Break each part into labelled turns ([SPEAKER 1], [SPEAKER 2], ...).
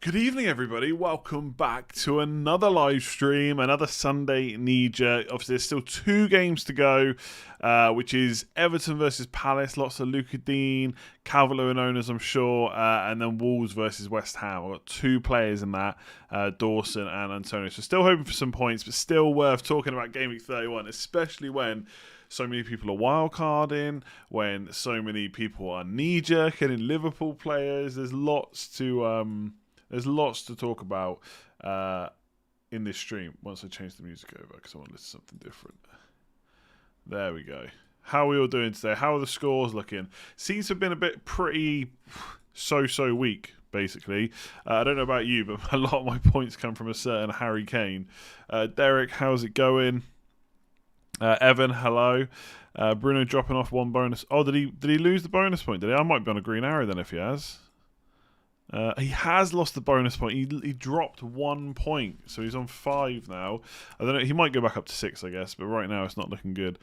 [SPEAKER 1] Good evening, everybody. Welcome back to another live stream, another Sunday Kneejerk. Obviously, there's still 2 games to go, which is Everton versus Palace. Lots of Luka Dean, Calvert-Lewin owners, I'm sure, and then Wolves versus West Ham. I've got 2 players in that, Dawson and Antonio. So still hoping for some points, but still worth talking about Game Week 31, especially when so many people are wildcarding, when so many people are knee-jerking in Liverpool players. There's lots to talk about in this stream. Once I change the music over, because I want to listen to something different. There we go. How are we all doing today? How are the scores looking? Seems to have been a bit pretty so weak, basically. I don't know about you, but a lot of my points come from a certain Harry Kane. Derek, how's it going? Evan, hello. Bruno dropping off 1 bonus. Oh, did he lose the bonus point? Did he? I might be on a green arrow then if he has. He has lost the bonus point. He dropped 1 point, so he's on 5 now. I don't know. He might go back up to 6, I guess, but right now it's not looking good.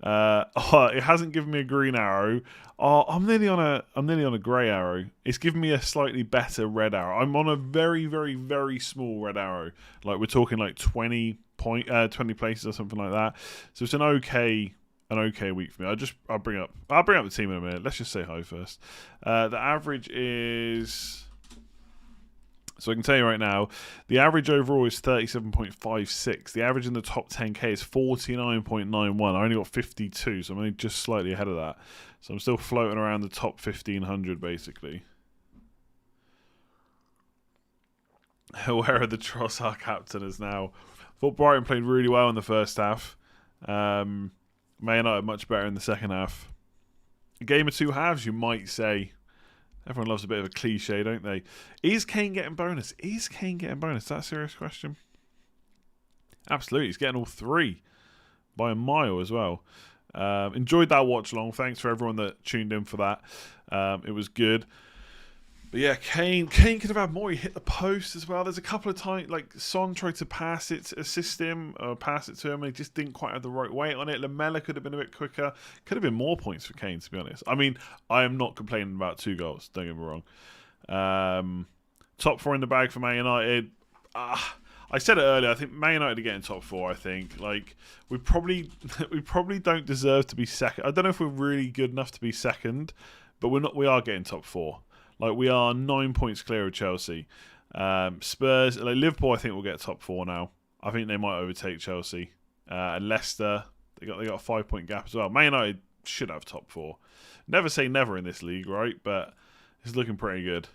[SPEAKER 1] It hasn't given me a green arrow. Oh, I'm nearly on a grey arrow. It's given me a slightly better red arrow. I'm on a very, very, very small red arrow. Like we're talking like 20 places or something like that. So it's an okay week for me. I'll bring up the team in a minute. Let's just say hi first. The average is, so I can tell you right now, the average overall is 37.56. The average in the top 10k is 49.91. I only got 52, so I'm only just slightly ahead of that. So I'm still floating around the top 1500 basically. Where are the Trossard captainers now? Thought Brighton played really well in the first half. Man United much better in the second half. A game of 2 halves, you might say. Everyone loves a bit of a cliche, don't they? Is Kane getting bonus? Is that a serious question? Absolutely. He's getting all 3 by a mile as well. Enjoyed that watch along. Thanks for everyone that tuned in for that. It was good. But yeah, Kane could have had more. He hit the post as well. There's a couple of times, like Son tried to pass it to him, and he just didn't quite have the right weight on it. Lamella could have been a bit quicker. Could have been more points for Kane, to be honest. I mean, I am not complaining about 2 goals. Don't get me wrong. Top 4 in the bag for Man United. I said it earlier. I think Man United are getting top 4. I think we probably don't deserve to be second. I don't know if we're really good enough to be second, but we're not. We are getting top 4. Like, we are 9 points clear of Chelsea. Spurs, like Liverpool, I think will get top 4 now. I think they might overtake Chelsea. And Leicester, they got a 5-point gap as well. Man United should have top 4. Never say never in this league, right? But it's looking pretty good.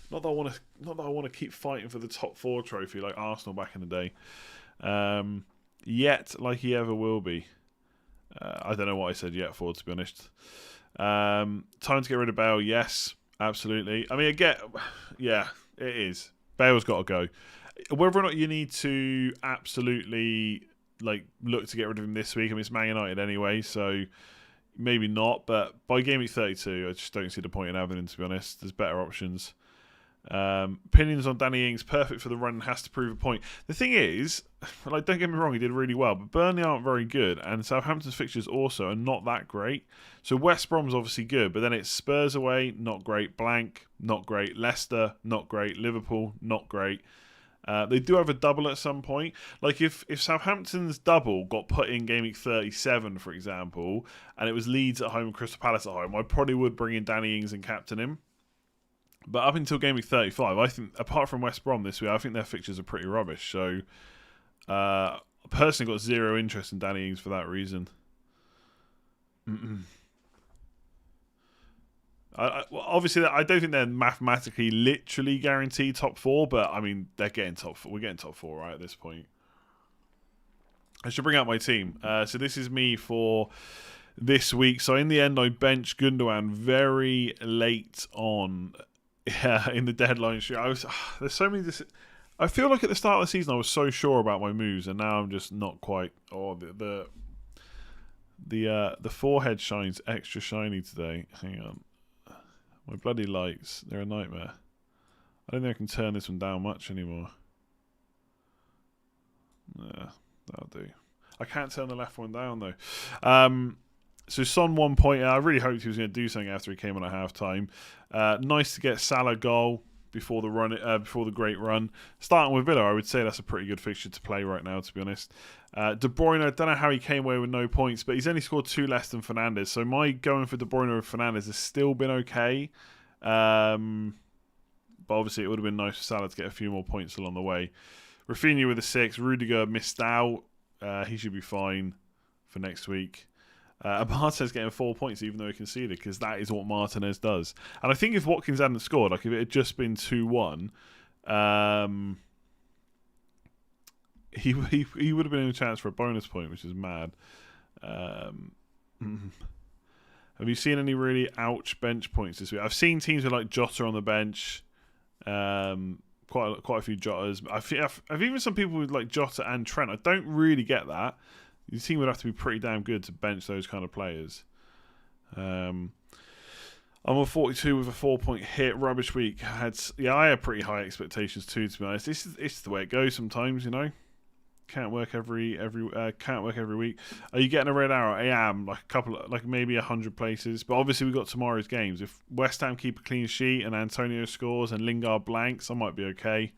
[SPEAKER 1] Not that I want to keep fighting for the top 4 trophy like Arsenal back in the day. Yet, like he ever will be. I don't know what I said yet for, to be honest. Time to get rid of Bale, yes. Absolutely. I mean, yeah, it is. Bale's got to go. Whether or not you need to absolutely look to get rid of him this week, I mean, it's Man United anyway, so maybe not. But by game week 32, I just don't see the point in having him, to be honest. There's better options. Opinions on Danny Ings, perfect for the run, has to prove a point. The thing is, don't get me wrong, he did really well, but Burnley aren't very good, and Southampton's fixtures also are not that great. So West Brom's obviously good, but then it's Spurs away, not great. Blank, not great. Leicester, not great. Liverpool, not great. They do have a double at some point. Like if Southampton's double got put in game week 37, for example, and it was Leeds at home and Crystal Palace at home, I probably would bring in Danny Ings and captain him. But up until game week 35, I think, apart from West Brom this week, I think their fixtures are pretty rubbish. So, I personally got 0 interest in Danny Ings for that reason. Obviously, I don't think they're mathematically, literally guaranteed top 4, but I mean, they're getting top 4. We're getting top 4 right at this point. I should bring out my team. So this is me for this week. So in the end, I benched Gundogan very late on. Yeah, in the deadline shoot, there's so many. I feel like at the start of the season I was so sure about my moves, and now I'm just not quite. Oh, the forehead shines extra shiny today. Hang on, my bloody lights, they're a nightmare. I don't think I can turn this one down much anymore. Yeah, that'll do. I can't turn the left one down though. So Son 1 point. I really hoped he was going to do something after he came on at half time. Nice to get Salah goal. before the great run. Starting with Villa, I would say that's a pretty good fixture to play right now, to be honest. De Bruyne, I don't know how he came away with no points, but he's only scored 2 less than Fernandes. So my going for De Bruyne over Fernandes has still been okay. But obviously it would have been nice for Salah to get a few more points along the way. Rafinha with a 6. Rudiger missed out. He should be fine for next week. Martinez getting 4 points even though he conceded, because that is what Martinez does. And I think if Watkins hadn't scored, like if it had just been 2-1, he would have been in a chance for a bonus point, which is mad. Have you seen any really ouch bench points this week? I've seen teams with like Jota on the bench, quite a few Jotas. I've even some people with like Jota and Trent. I don't really get that. The team would have to be pretty damn good to bench those kind of players. I'm on 42 with a 4-point hit. Rubbish week. I had pretty high expectations too, to be honest. It's the way it goes sometimes, you know. Can't work every week. Are you getting a red arrow? I am, like maybe 100 places. But obviously we've got tomorrow's games. If West Ham keep a clean sheet and Antonio scores and Lingard blanks, I might be okay.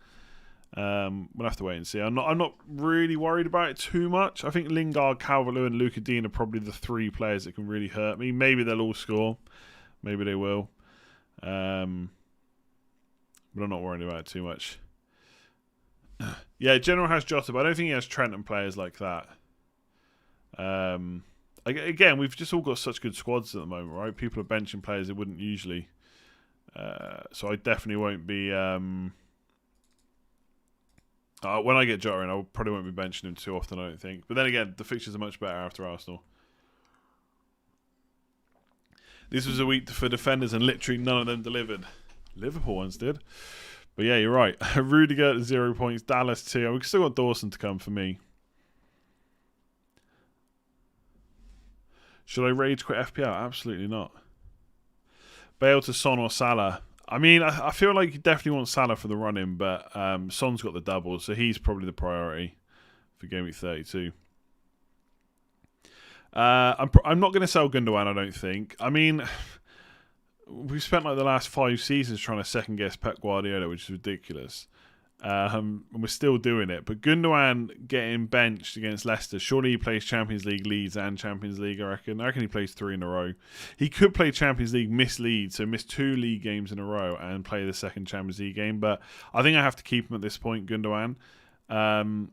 [SPEAKER 1] We'll have to wait and see. I'm not really worried about it too much. I think Lingard, Calvert-Lewin and Luka Dean are probably the 3 players that can really hurt me. Maybe they'll all score. Maybe they will. But I'm not worried about it too much. Yeah, General has Jota, but I don't think he has Trent and players like that. Again, we've just all got such good squads at the moment, right? People are benching players they wouldn't usually. So I definitely won't be... when I get Jota in, I probably won't be benching him too often, I don't think. But then again, the fixtures are much better after Arsenal. This was a week for defenders and literally none of them delivered. Liverpool ones did. But yeah, you're right. Rudiger 0 points, Dallas 2. We've still got Dawson to come for me. Should I rage quit FPL? Absolutely not. Bale to Son or Salah? I mean, I feel like you definitely want Salah for the run-in, but Son's got the double, so he's probably the priority for Game Week 32. I'm not going to sell Gundogan, I don't think. I mean, we've spent like the last 5 seasons trying to second-guess Pep Guardiola, which is ridiculous. And we're still doing it. But Gundogan getting benched against Leicester, surely he plays Champions League, Leeds and Champions League, I reckon. I reckon he plays 3 in a row. He could play Champions League, miss Leeds, so miss 2 league games in a row and play the second Champions League game. But I think I have to keep him at this point, Gundogan. And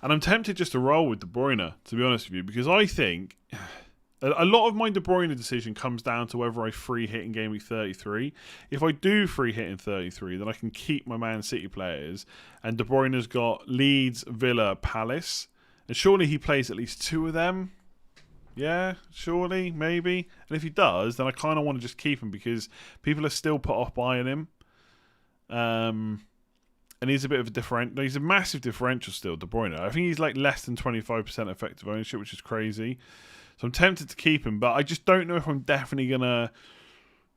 [SPEAKER 1] I'm tempted just to roll with De Bruyne, to be honest with you, because I think... a lot of my De Bruyne decision comes down to whether I free hit in Game Week 33. If I do free hit in 33, then I can keep my Man City players. And De Bruyne's got Leeds, Villa, Palace. And surely he plays at least 2 of them. Yeah, surely, maybe. And if he does, then I kind of want to just keep him because people are still put off buying him. And he's a bit of a different. He's a massive differential still, De Bruyne. I think he's like less than 25% effective ownership, which is crazy. So I'm tempted to keep him, but I just don't know if I'm definitely going to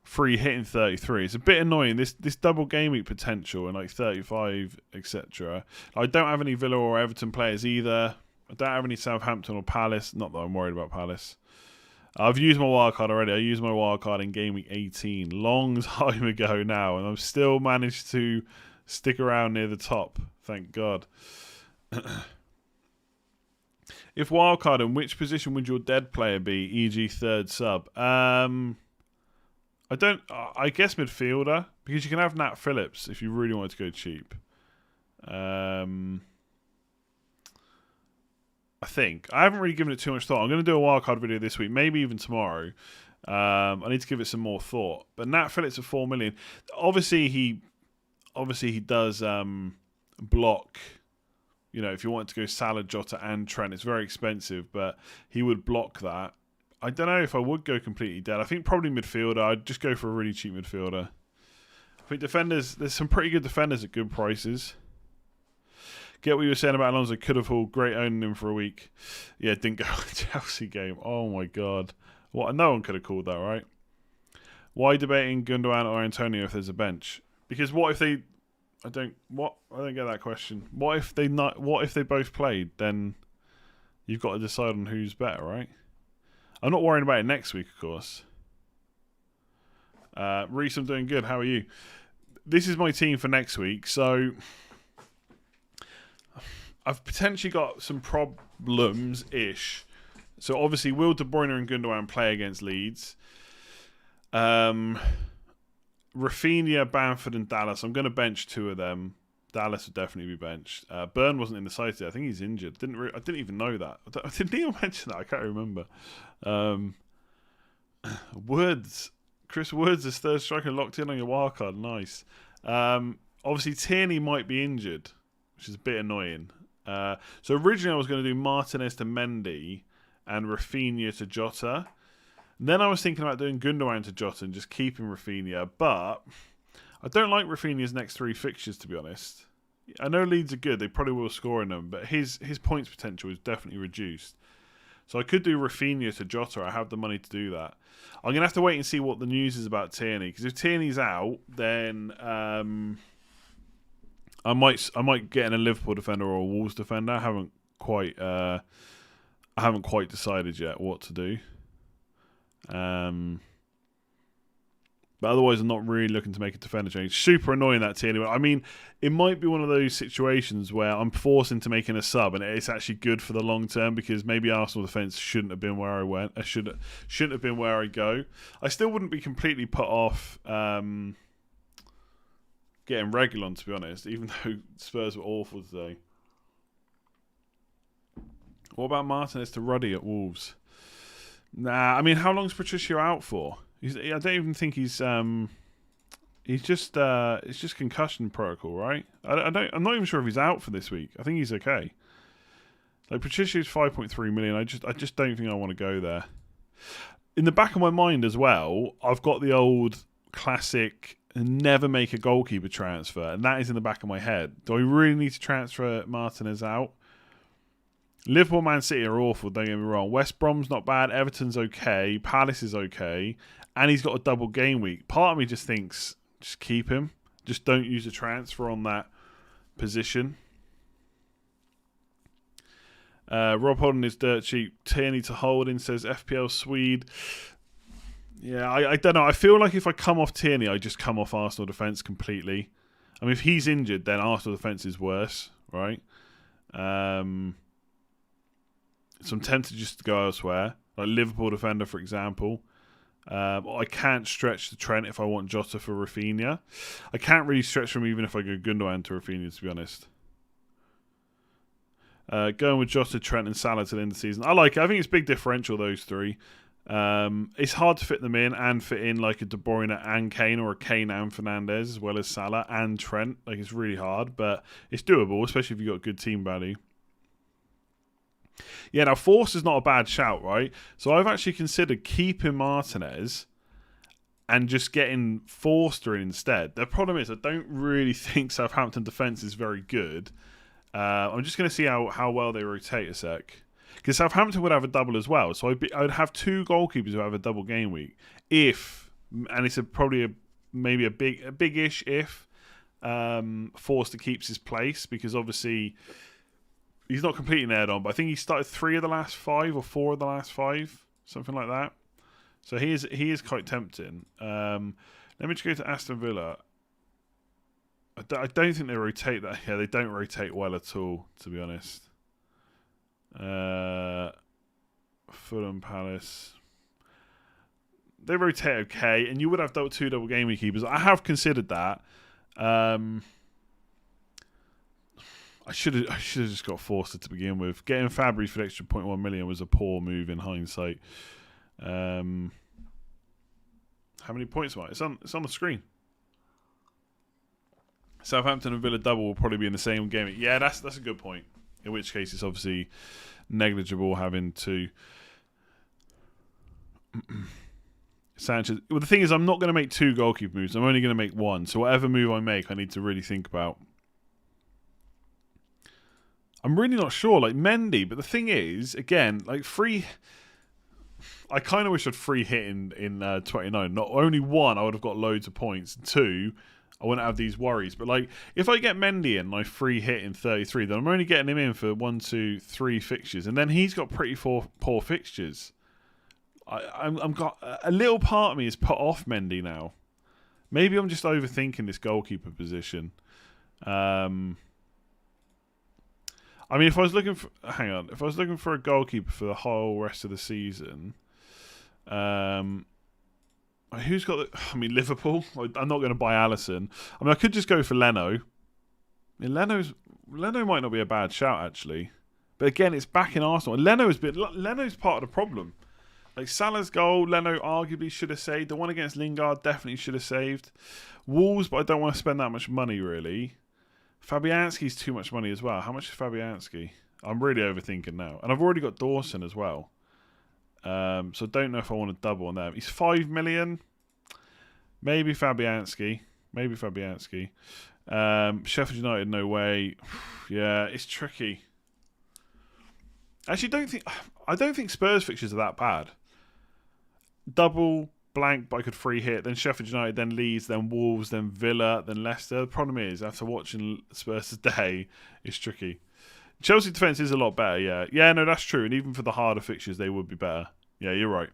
[SPEAKER 1] free hit in 33. It's a bit annoying, this double game week potential in like 35, etc. I don't have any Villa or Everton players either. I don't have any Southampton or Palace. Not that I'm worried about Palace. I've used my wildcard already. I used my wildcard in game week 18. Long time ago now, and I've still managed to stick around near the top. Thank God. If wildcard, in which position would your dead player be, e.g. third sub? I guess midfielder, because you can have Nat Phillips if you really wanted to go cheap. I think. I haven't really given it too much thought. I'm going to do a wildcard video this week, maybe even tomorrow. I need to give it some more thought. But Nat Phillips at 4 million. Obviously he does block. You know, if you want to go Salah, Jota and Trent, it's very expensive, but he would block that. I don't know if I would go completely dead. I think probably midfielder. I'd just go for a really cheap midfielder. I think defenders, there's some pretty good defenders at good prices. Get what you were saying about Alonso. Could have hauled. Great owning him for a week. Yeah, didn't go to the Chelsea game. Oh my God. What? No one could have called that, right? Why debating Gundogan or Antonio if there's a bench? Because what if they... I don't get that question. What if they both played? Then you've got to decide on who's better, right? I'm not worrying about it next week, of course. Reece, I'm doing good. How are you? this is my team for next week. So I've potentially got some problems-ish. So obviously, Will De Bruyne and Gundogan play against Leeds. Rafinha, Bamford, and Dallas. I'm going to bench 2 of them. Dallas would definitely be benched. Burn wasn't in the side today. I think he's injured. I didn't even know that. I didn't even mention that. I can't remember. Woods. Chris Woods is third striker locked in on your wildcard. Nice. Obviously, Tierney might be injured, which is a bit annoying. So originally I was going to do Martinez to Mendy and Rafinha to Jota. Then I was thinking about doing Gundogan to Jota and just keeping Rafinha, but I don't like Rafinha's next 3 fixtures, to be honest. I know Leeds are good, they probably will score in them, but his points potential is definitely reduced. So I could do Rafinha to Jota, I have the money to do that. I'm going to have to wait and see what the news is about Tierney, because if Tierney's out, then I might get in a Liverpool defender or a Wolves defender. I haven't quite decided yet what to do. But otherwise, I'm not really looking to make a defender change. Super annoying that Tierney. I mean, it might be one of those situations where I'm forced into making a sub, and it's actually good for the long term because maybe Arsenal defence shouldn't have been where I went. I shouldn't have been where I go. I still wouldn't be completely put off getting Reguilon, to be honest, even though Spurs were awful today. What about Martinez to Ruddy at Wolves? Nah, I mean, how long's Patricio out for? I don't even think he's just it's just concussion protocol, right? I'm not even sure if he's out for this week. I think he's okay. Like Patricio's 5.3 million. I just don't think I want to go there. In the back of my mind as well, I've got the old classic never make a goalkeeper transfer, and that is in the back of my head. Do I really need to transfer Martinez out? Liverpool, Man City are awful, don't get me wrong. West Brom's not bad. Everton's okay. Palace is okay. And he's got a double game week. Part of me just thinks, just keep him. Just don't use a transfer on that position. Rob Holden is dirt cheap. Tierney to Holding says FPL Swede. Yeah, I don't know. I feel like if I come off Tierney, I just come off Arsenal defence completely. I mean, if he's injured, then Arsenal defence is worse, right? So I'm tempted just to go elsewhere. Like Liverpool defender, for example. I can't stretch the Trent if I want Jota for Rafinha. I can't really stretch from even if I go Gundogan to Rafinha, to be honest. Going with Jota, Trent and Salah to the end of the season. I like it. I think it's big differential, those 3. It's hard to fit them in and fit in like a De Bruyne and Kane or a Kane and Fernandes as well as Salah and Trent. Like it's really hard, but it's doable, especially if you've got good team value. Yeah, now Force is not a bad shout, right? So I've actually considered keeping Martinez and just getting Forster in instead. The problem is I don't really think Southampton defence is very good. I'm just going to see how well they rotate a sec. Because Southampton would have a double as well. So I'd have 2 goalkeepers who have a double game week. And it's maybe a big-ish if Forster keeps his place. Because obviously he's not completely nailed on, but I think he started 3 of the last 5 or 4 of the last 5, something like that. So he is quite tempting. Let me just go to Aston Villa. I don't think they rotate that. Yeah, they don't rotate well at all, to be honest. Fulham, Palace. They rotate okay, and you would have 2 double game week keepers. I have considered that. I should have just got Forster to begin with. Getting Fabry for the extra 0.1 million was a poor move in hindsight. How many points am I? It's on the screen. Southampton and Villa double will probably be in the same game. Yeah, that's a good point. In which case, it's obviously negligible having to. Sanchez. Well, the thing is, I'm not going to make 2 goalkeeper moves. I'm only going to make 1. So whatever move I make, I need to really think about. I'm really not sure, like Mendy, but the thing is, again, like free. I kind of wish I'd free hit in 29. Not only 1, I would have got loads of points. 2, I wouldn't have these worries. But like, if I get Mendy in, my free hit in 33, then I'm only getting him in for 1, 2, 3 fixtures, and then he's got pretty poor fixtures. I'm got a little part of me is put off Mendy now. Maybe I'm just overthinking this goalkeeper position. I mean, if I was looking for... Hang on. If I was looking for a goalkeeper for the whole rest of the season... who's got the... I mean, Liverpool. I'm not going to buy Alisson. I mean, I could just go for Leno. I mean, Leno might not be a bad shout, actually. But again, it's back in Arsenal. And Leno's part of the problem. Like, Salah's goal, Leno arguably should have saved. The one against Lingard definitely should have saved. Wolves, but I don't want to spend that much money, really. Fabianski's too much money as well. How much is Fabianski? I'm really overthinking now. And I've already got Dawson as well. So I don't know if I want to double on them. He's 5 million. Maybe Fabianski. Sheffield United, no way. Yeah, it's tricky. Actually, I don't think Spurs fixtures are that bad. Double, blank, but I could free hit. Then Sheffield United, then Leeds, then Wolves, then Villa, then Leicester. The problem is, after watching Spurs today, it's tricky. Chelsea defence is a lot better, yeah. Yeah, no, that's true. And even for the harder fixtures, they would be better. Yeah, you're right.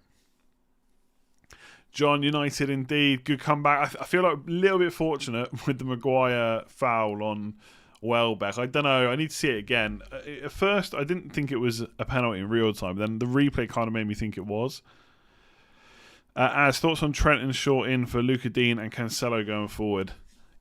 [SPEAKER 1] John, United indeed. Good comeback. I feel like a little bit fortunate with the Maguire foul on Welbeck. I don't know. I need to see it again. At first, I didn't think it was a penalty in real time. Then the replay kind of made me think it was. As thoughts on Trent and Shaw in for Luka Dean and Cancelo going forward.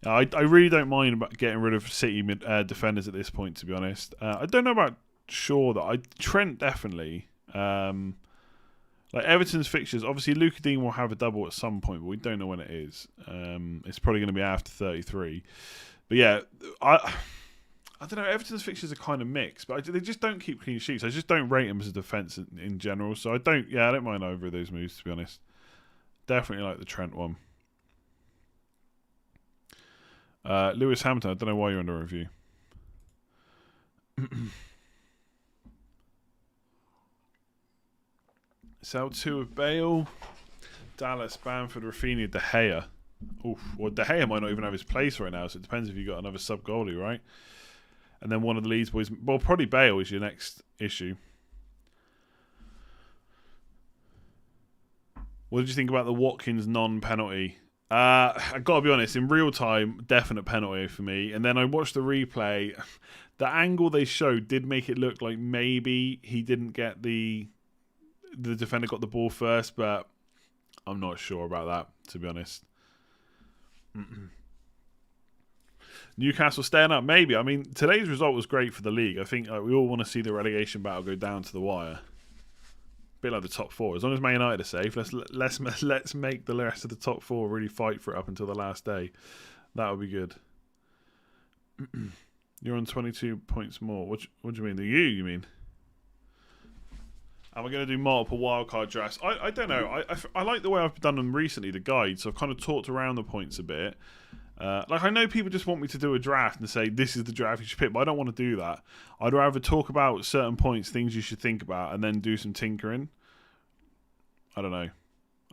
[SPEAKER 1] I really don't mind about getting rid of City defenders at this point, to be honest. I don't know about Shaw, though. Trent, definitely. Like Everton's fixtures, obviously Luka Dean will have a double at some point, but we don't know when it is. It's probably going to be after 33. But yeah, I don't know. Everton's fixtures are kind of mixed, but they just don't keep clean sheets. I just don't rate them as a defence in general. So I don't mind either of those moves, to be honest. Definitely like the Trent one. Lewis Hamilton, I don't know why you're under review. Sell 2 of Bale. Dallas, Bamford, Rafinha, De Gea. Oof. Well, De Gea might not even have his place right now, so it depends if you've got another sub-goalie, right? And then one of the Leeds boys... Well, probably Bale is your next issue. What did you think about the Watkins non-penalty? I got to be honest, in real time, definite penalty for me. And then I watched the replay. The angle they showed did make it look like maybe he didn't get the defender got the ball first, but I'm not sure about that, to be honest. Newcastle staying up, maybe. I mean, today's result was great for the league. I think we all want to see the relegation battle go down to the wire. A bit like the top 4. As long as Man United are safe, let's make the rest of the top 4 really fight for it up until the last day. That would be good. You're on 22 points more. What do you mean? You mean? Am I going to do multiple wildcard drafts? I don't know. I like the way I've done them recently, the guide. So I've kind of talked around the points a bit. Like I know people just want me to do a draft and say this is the draft you should pick, but I don't want to do that. I'd rather talk about certain points, things you should think about, and then do some tinkering. I don't know.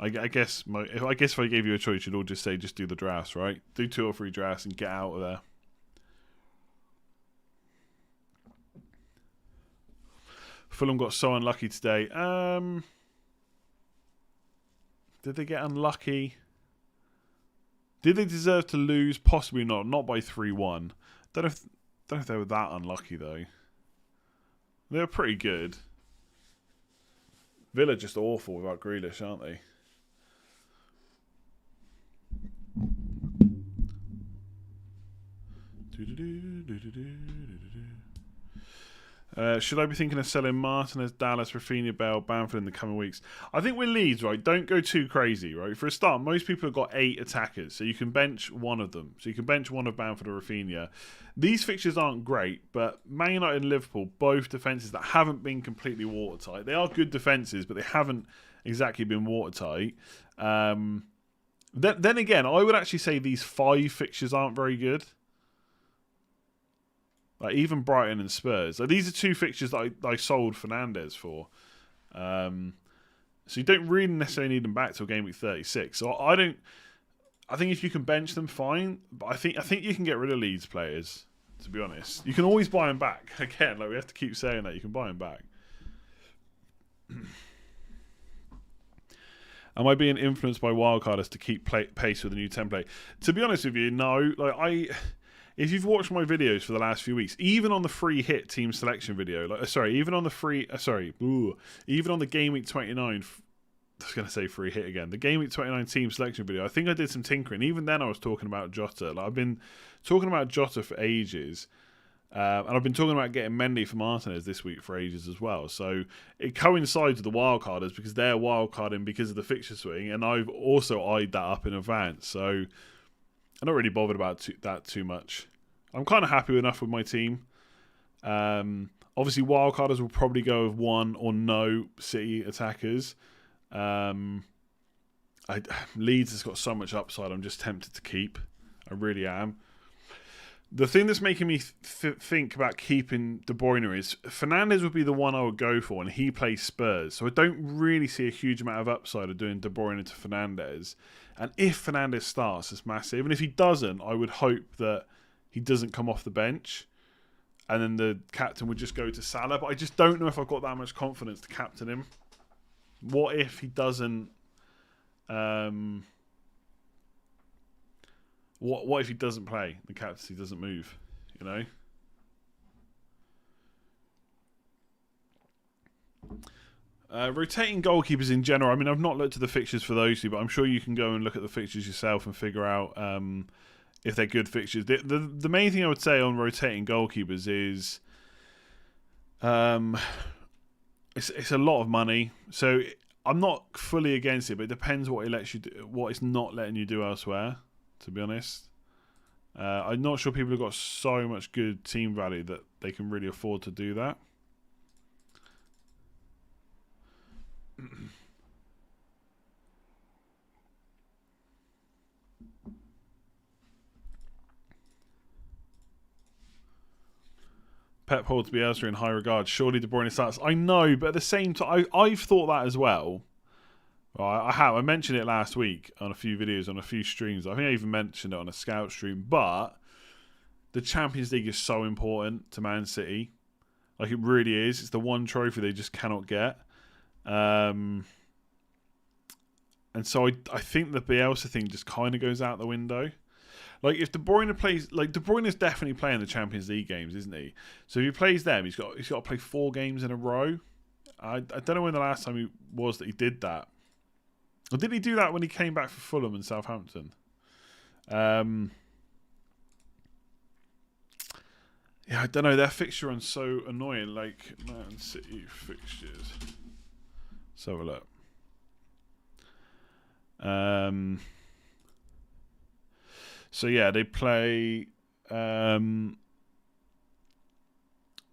[SPEAKER 1] I guess if I gave you a choice, you'd all just say just do the drafts, right? Do 2 or 3 drafts and get out of there. Fulham got so unlucky today. Did they get unlucky? Did they deserve to lose? Possibly not. Not by 3-1. Don't know if they were that unlucky, though. They were pretty good. Villa just awful without Grealish, aren't they? Should I be thinking of selling Martinez, Dallas, Rafinha, Bale, Bamford in the coming weeks? I think with Leeds, right, don't go too crazy, right? For a start, most people have got 8 attackers, so you can bench one of them. So you can bench one of Bamford or Rafinha. These fixtures aren't great, but Man United and Liverpool, both defences that haven't been completely watertight. They are good defences, but they haven't exactly been watertight. Then again, I would actually say these 5 fixtures aren't very good. Like even Brighton and Spurs. Like these are 2 fixtures that I sold Fernandes for. So you don't really necessarily need them back till game week 36. So I think if you can bench them, fine. But I think you can get rid of Leeds players, to be honest. You can always buy them back. Again, like we have to keep saying that. You can buy them back. Am I being influenced by wildcarders to keep pace with the new template? To be honest with you, no. If you've watched my videos for the last few weeks, even on the free hit team selection video, even on the even on the Game Week 29, I was going to say free hit again, the Game Week 29 team selection video, I think I did some tinkering. Even then I was talking about Jota. I've been talking about Jota for ages. And I've been talking about getting Mendy for Martinez this week for ages as well. So it coincides with the wildcarders because they're wildcarding because of the fixture swing, and I've also eyed that up in advance. So I'm not really bothered about that too much. I'm kind of happy enough with my team. Obviously, wildcarders will probably go with one or no City attackers. Leeds has got so much upside. I'm just tempted to keep. I really am. The thing that's making me think about keeping De Bruyne is Fernandes would be the one I would go for, and he plays Spurs. So I don't really see a huge amount of upside of doing De Bruyne to Fernandes. And if Fernandes starts, it's massive. And if he doesn't, I would hope that he doesn't come off the bench. And then the captain would just go to Salah. But I just don't know if I've got that much confidence to captain him. What if he doesn't... What if he doesn't play? The captaincy doesn't move, you know? Rotating goalkeepers in general. I mean, I've not looked at the fixtures for those two, but I'm sure you can go and look at the fixtures yourself and figure out if they're good fixtures. The main thing I would say on rotating goalkeepers is it's a lot of money. So I'm not fully against it, but it depends what it lets you do, what it's not letting you do elsewhere. To be honest, I'm not sure people have got so much good team value that they can really afford to do that. Pep holds Bielsa in high regard. Surely De Bruyne starts. I know, but at the same time, I've thought that as well. I have. I mentioned it last week on a few videos, on a few streams. I think I even mentioned it on a scout stream. But the Champions League is so important to Man City. Like, it really is. It's the one trophy they just cannot get. And so I think the Bielsa thing just kind of goes out the window. Like, if De Bruyne plays... Like, De Bruyne is definitely playing the Champions League games, isn't he? So if he plays them, he's got to play 4 games in a row. I don't know when the last time he was that he did that. Or did he do that when he came back for Fulham and Southampton? Yeah, I don't know. Their fixture runs so annoying. Like, Man City fixtures. Let's have a look. So yeah, they play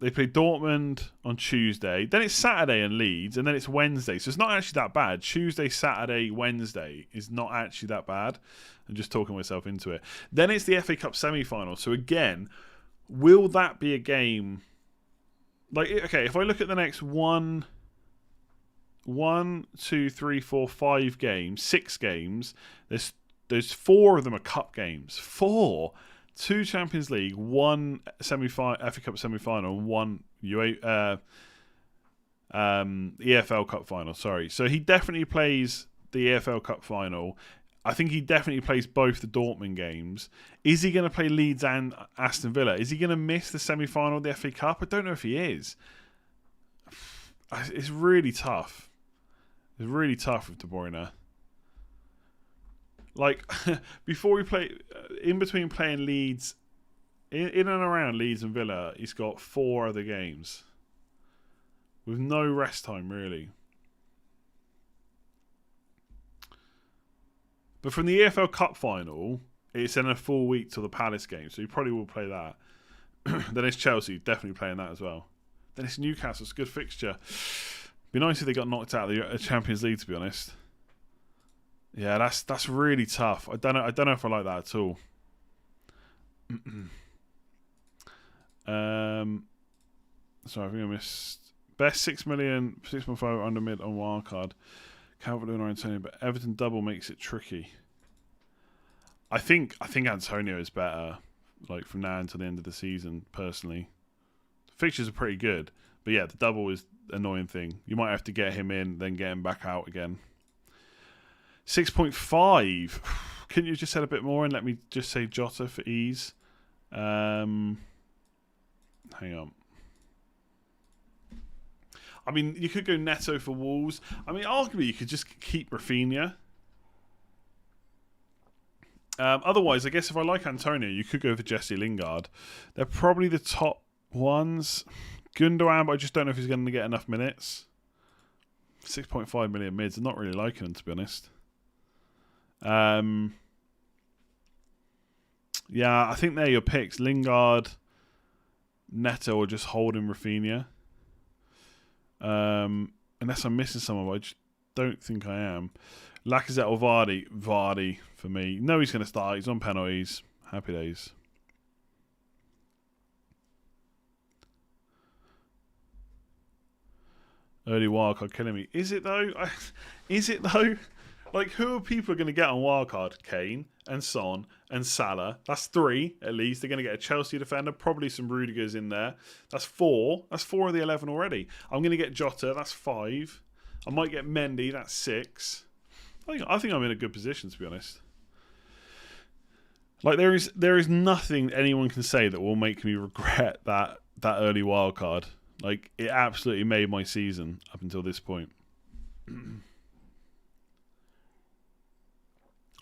[SPEAKER 1] Dortmund on Tuesday. Then it's Saturday and Leeds, and then it's Wednesday. So it's not actually that bad. Tuesday, Saturday, Wednesday is not actually that bad. I'm just talking myself into it. Then it's the FA Cup semi-final. So again, will that be a game? Like, okay, if I look at the next 1, 2, 3, 4, 5 games, 6 games, there's 4 of them are cup games. 4. 2 Champions League, 1 FA Cup semi-final, and 1 EFL Cup final. Sorry, so he definitely plays the EFL Cup final. I think he definitely plays both the Dortmund games. Is he going to play Leeds and Aston Villa? Is he going to miss the semi-final of the FA Cup? I don't know if he is. It's really tough. It's really tough with De Bruyne. Like, before we play, in between playing Leeds, in and around Leeds and Villa, he's got 4 other games. With no rest time, really. But from the EFL Cup final, it's in a full week till the Palace game, so he probably will play that. Then it's Chelsea, definitely playing that as well. Then it's Newcastle, it's a good fixture. Be nice if they got knocked out of the Champions League, to be honest. Yeah, that's really tough. I don't know if I like that at all. Sorry, I think I missed best 6 million, 6.5 under mid on wildcard. Calvert-Lewin or Antonio, but Everton double makes it tricky. I think Antonio is better. Like, from now until the end of the season, personally. The fixtures are pretty good, but yeah, the double is the annoying thing. You might have to get him in, then get him back out again. 6.5. Couldn't you have just said a bit more and let me just say Jota for ease? Hang on. I mean, you could go Neto for Wolves. I mean, arguably, you could just keep Rafinha. Otherwise, I guess if I like Antonio, you could go for Jesse Lingard. They're probably the top ones. Gundogan, but I just don't know if he's going to get enough minutes. 6.5 million mids. I'm not really liking them, to be honest. Yeah, I think they're your picks. Lingard, Neto, or just holding Rafinha. Unless I'm missing someone, but I just don't think I am. Lacazette or Vardy? Vardy for me. No, he's going to start. He's on penalties. Happy days. Early wildcard killing me. Is it though? Is it though? Like, who are people going to get on wildcard? Kane and Son and Salah. That's 3 at least. They're going to get a Chelsea defender, probably some Rudigers in there. That's 4. That's 4 of the 11 already. I'm going to get Jota. That's 5. I might get Mendy. That's 6. I think I'm in a good position, to be honest. Like, there is nothing anyone can say that will make me regret that early wildcard. Like, it absolutely made my season up until this point.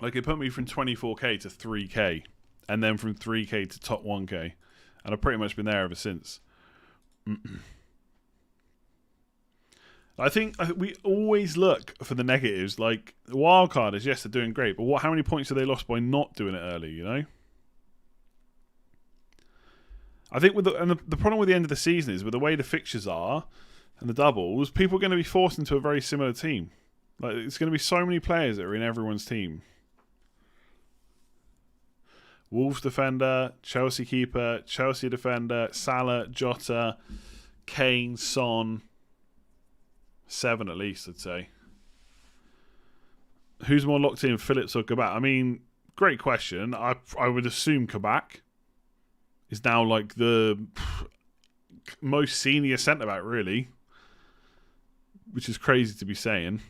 [SPEAKER 1] Like, it put me from 24k to 3k, and then from 3k to top 1k, and I've pretty much been there ever since. I think we always look for the negatives. Like, the wild card is, yes, they're doing great, but how many points have they lost by not doing it early, you know? I think the problem with the end of the season is, with the way the fixtures are and the doubles, people are going to be forced into a very similar team. Like, it's going to be so many players that are in everyone's team. Wolves defender, Chelsea keeper, Chelsea defender, Salah, Jota, Kane, Son. 7 at least, I'd say. Who's more locked in, Phillips or Kabak? I mean, great question. I would assume Kabak is now like the most senior centre-back, really. Which is crazy to be saying.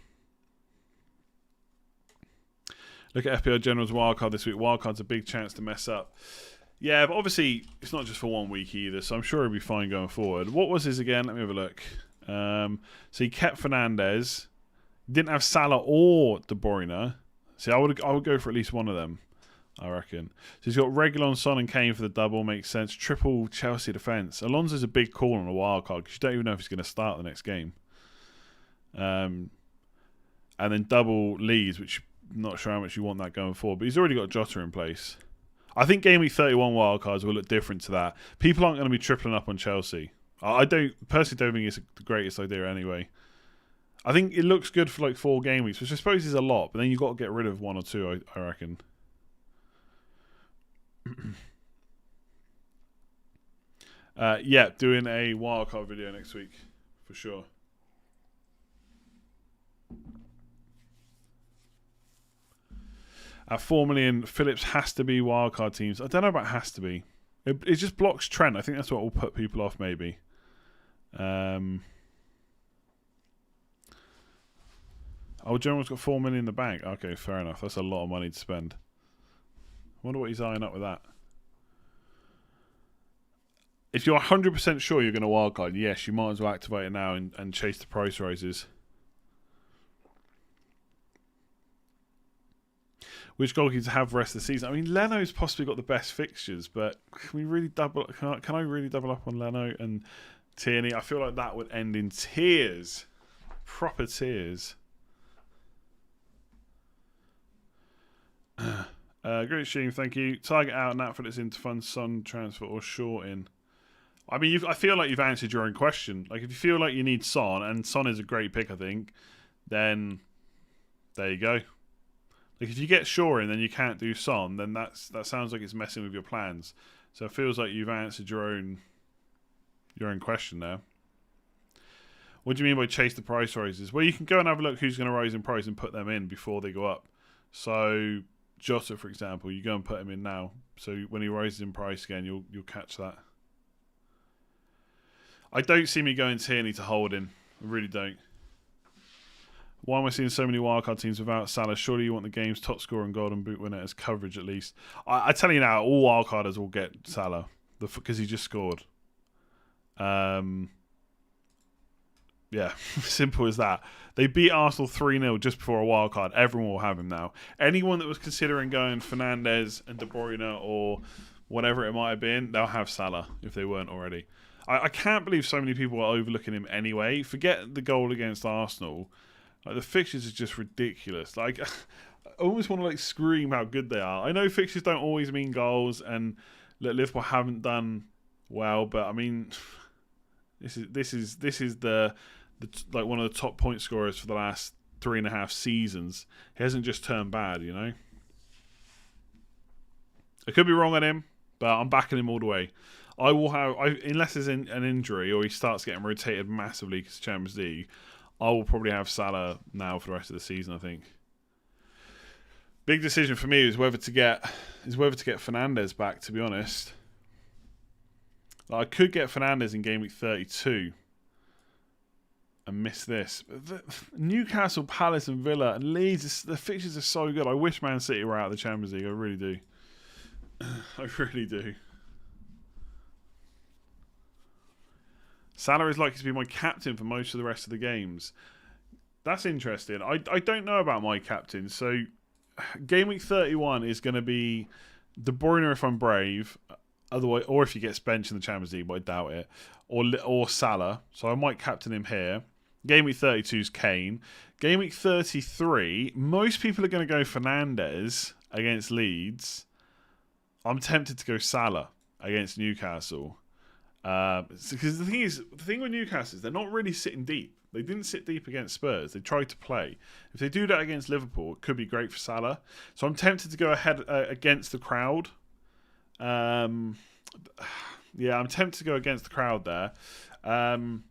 [SPEAKER 1] Look at FPL General's wildcard this week. Wildcard's a big chance to mess up. Yeah, but obviously it's not just for 1 week either, so I'm sure he'll be fine going forward. What was his again? Let me have a look. So he kept Fernandes. Didn't have Salah or De Bruyne. See, I would go for at least one of them, I reckon. So he's got Reguilon, Son and Kane for the double. Makes sense. Triple Chelsea defence. Alonso's a big call on a wildcard because you don't even know if he's going to start the next game. And then double Leeds, which I'm not sure how much you want that going forward, but he's already got Jota in place. I think Game Week 31 wildcards will look different to that. People aren't going to be tripling up on Chelsea. I personally don't think it's the greatest idea anyway. I think it looks good for like 4 game weeks, which I suppose is a lot, but then you've got to get rid of 1 or 2, I reckon. Yeah, doing a wildcard video next week, for sure. At 4 million, Phillips has to be wildcard teams. I don't know about has to be. It just blocks Trent. I think that's what will put people off, maybe. Oh, General's got 4 million in the bank. Okay, fair enough. That's a lot of money to spend. I wonder what he's eyeing up with that. If you're 100% sure you're going to wildcard, yes, you might as well activate it now and chase the price rises. Which goalkeepers have rest of the season? I mean, Leno's possibly got the best fixtures, but can we really double? Can I really double up on Leno and Tierney? I feel like that would end in tears, proper tears. Great stream, thank you. Target out, Nat Phillips into fund, Son transfer or short in. I mean, I feel like you've answered your own question. Like, if you feel like you need Son, and Son is a great pick, I think, then there you go. Like, if you get Shaw in, then you can't do Son, then that sounds like it's messing with your plans. So it feels like you've answered your own question there. What do you mean by chase the price rises? Well, you can go and have a look who's going to rise in price and put them in before they go up. So Jota, for example, you go and put him in now. So when he rises in price again, you'll catch that. I don't see me going Tierney to Holding. I really don't. Why am I seeing so many wildcard teams without Salah? Surely you want the game's top scorer and golden boot winner as coverage at least. I tell you now, all wildcarders will get Salah because he just scored. Yeah, simple as that. They beat Arsenal 3-0 just before a wildcard. Everyone will have him now. Anyone that was considering going Fernandes and De Bruyne or whatever it might have been, they'll have Salah if they weren't already. I can't believe so many people are overlooking him anyway. Forget the goal against Arsenal. Like, the fixtures are just ridiculous. Like, I almost want to scream how good they are. I know fixtures don't always mean goals, and Liverpool haven't done well, but I mean, this is the one of the top point scorers for the last 3.5 seasons. He hasn't just turned bad, you know. I could be wrong on him, but I'm backing him all the way. I will have, unless there's an injury or he starts getting rotated massively because Champions League, I will probably have Salah now for the rest of the season, I think. Big decision for me is whether to get Fernandes back, to be honest. I could get Fernandes in game week 32 and miss this. Newcastle, Palace and Villa and Leeds, the fixtures are so good. I wish Man City were out of the Champions League. I really do. I really do. Salah is likely to be my captain for most of the rest of the games. That's interesting. I don't know about my captain. So, game week 31 is going to be De Bruyne if I'm brave, otherwise, or if he gets benched in the Champions League, but I doubt it, or Salah. So I might captain him here. Game week 32 is Kane. Game week 33, most people are going to go Fernandes against Leeds. I'm tempted to go Salah against Newcastle. Because the thing with Newcastle is they're not really sitting deep. They didn't sit deep against Spurs. They tried to play. If they do that against Liverpool, it could be great for Salah. So I'm tempted to go ahead against the crowd. Yeah, I'm tempted to go against the crowd there. I'm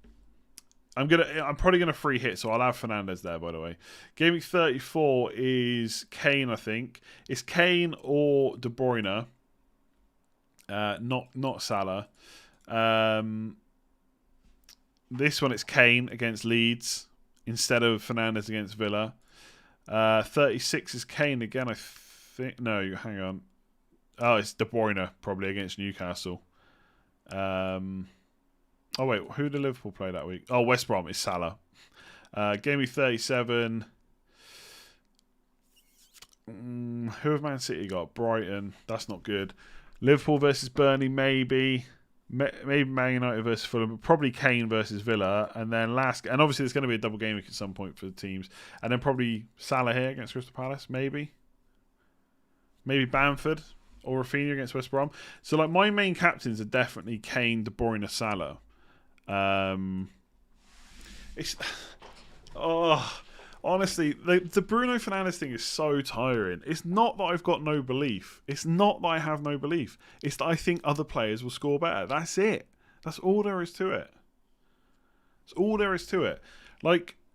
[SPEAKER 1] probably gonna free hit, so I'll have Fernandes there. By the way, game week 34 is Kane. I think it's Kane or De Bruyne. Not Salah. This one it's Kane against Leeds instead of Fernandes against Villa. 36 is Kane again, I think. No, hang on. Oh, it's De Bruyne probably against Newcastle. Oh wait, who did Liverpool play that week? Oh, West Brom is Salah. Game week 37. Who have Man City got? Brighton. That's not good. Liverpool versus Burnley, maybe. Maybe Man United versus Fulham, but probably Kane versus Villa, and then and obviously there's going to be a double game week at some point for the teams, and then probably Salah here against Crystal Palace, maybe Bamford or Rafinha against West Brom. So my main captains are definitely Kane, De Bruyne, Salah. Honestly, the Bruno Fernandes thing is so tiring. It's not that I've got no belief. It's not that I have no belief. It's that I think other players will score better. That's it. That's all there is to it. That's all there is to it.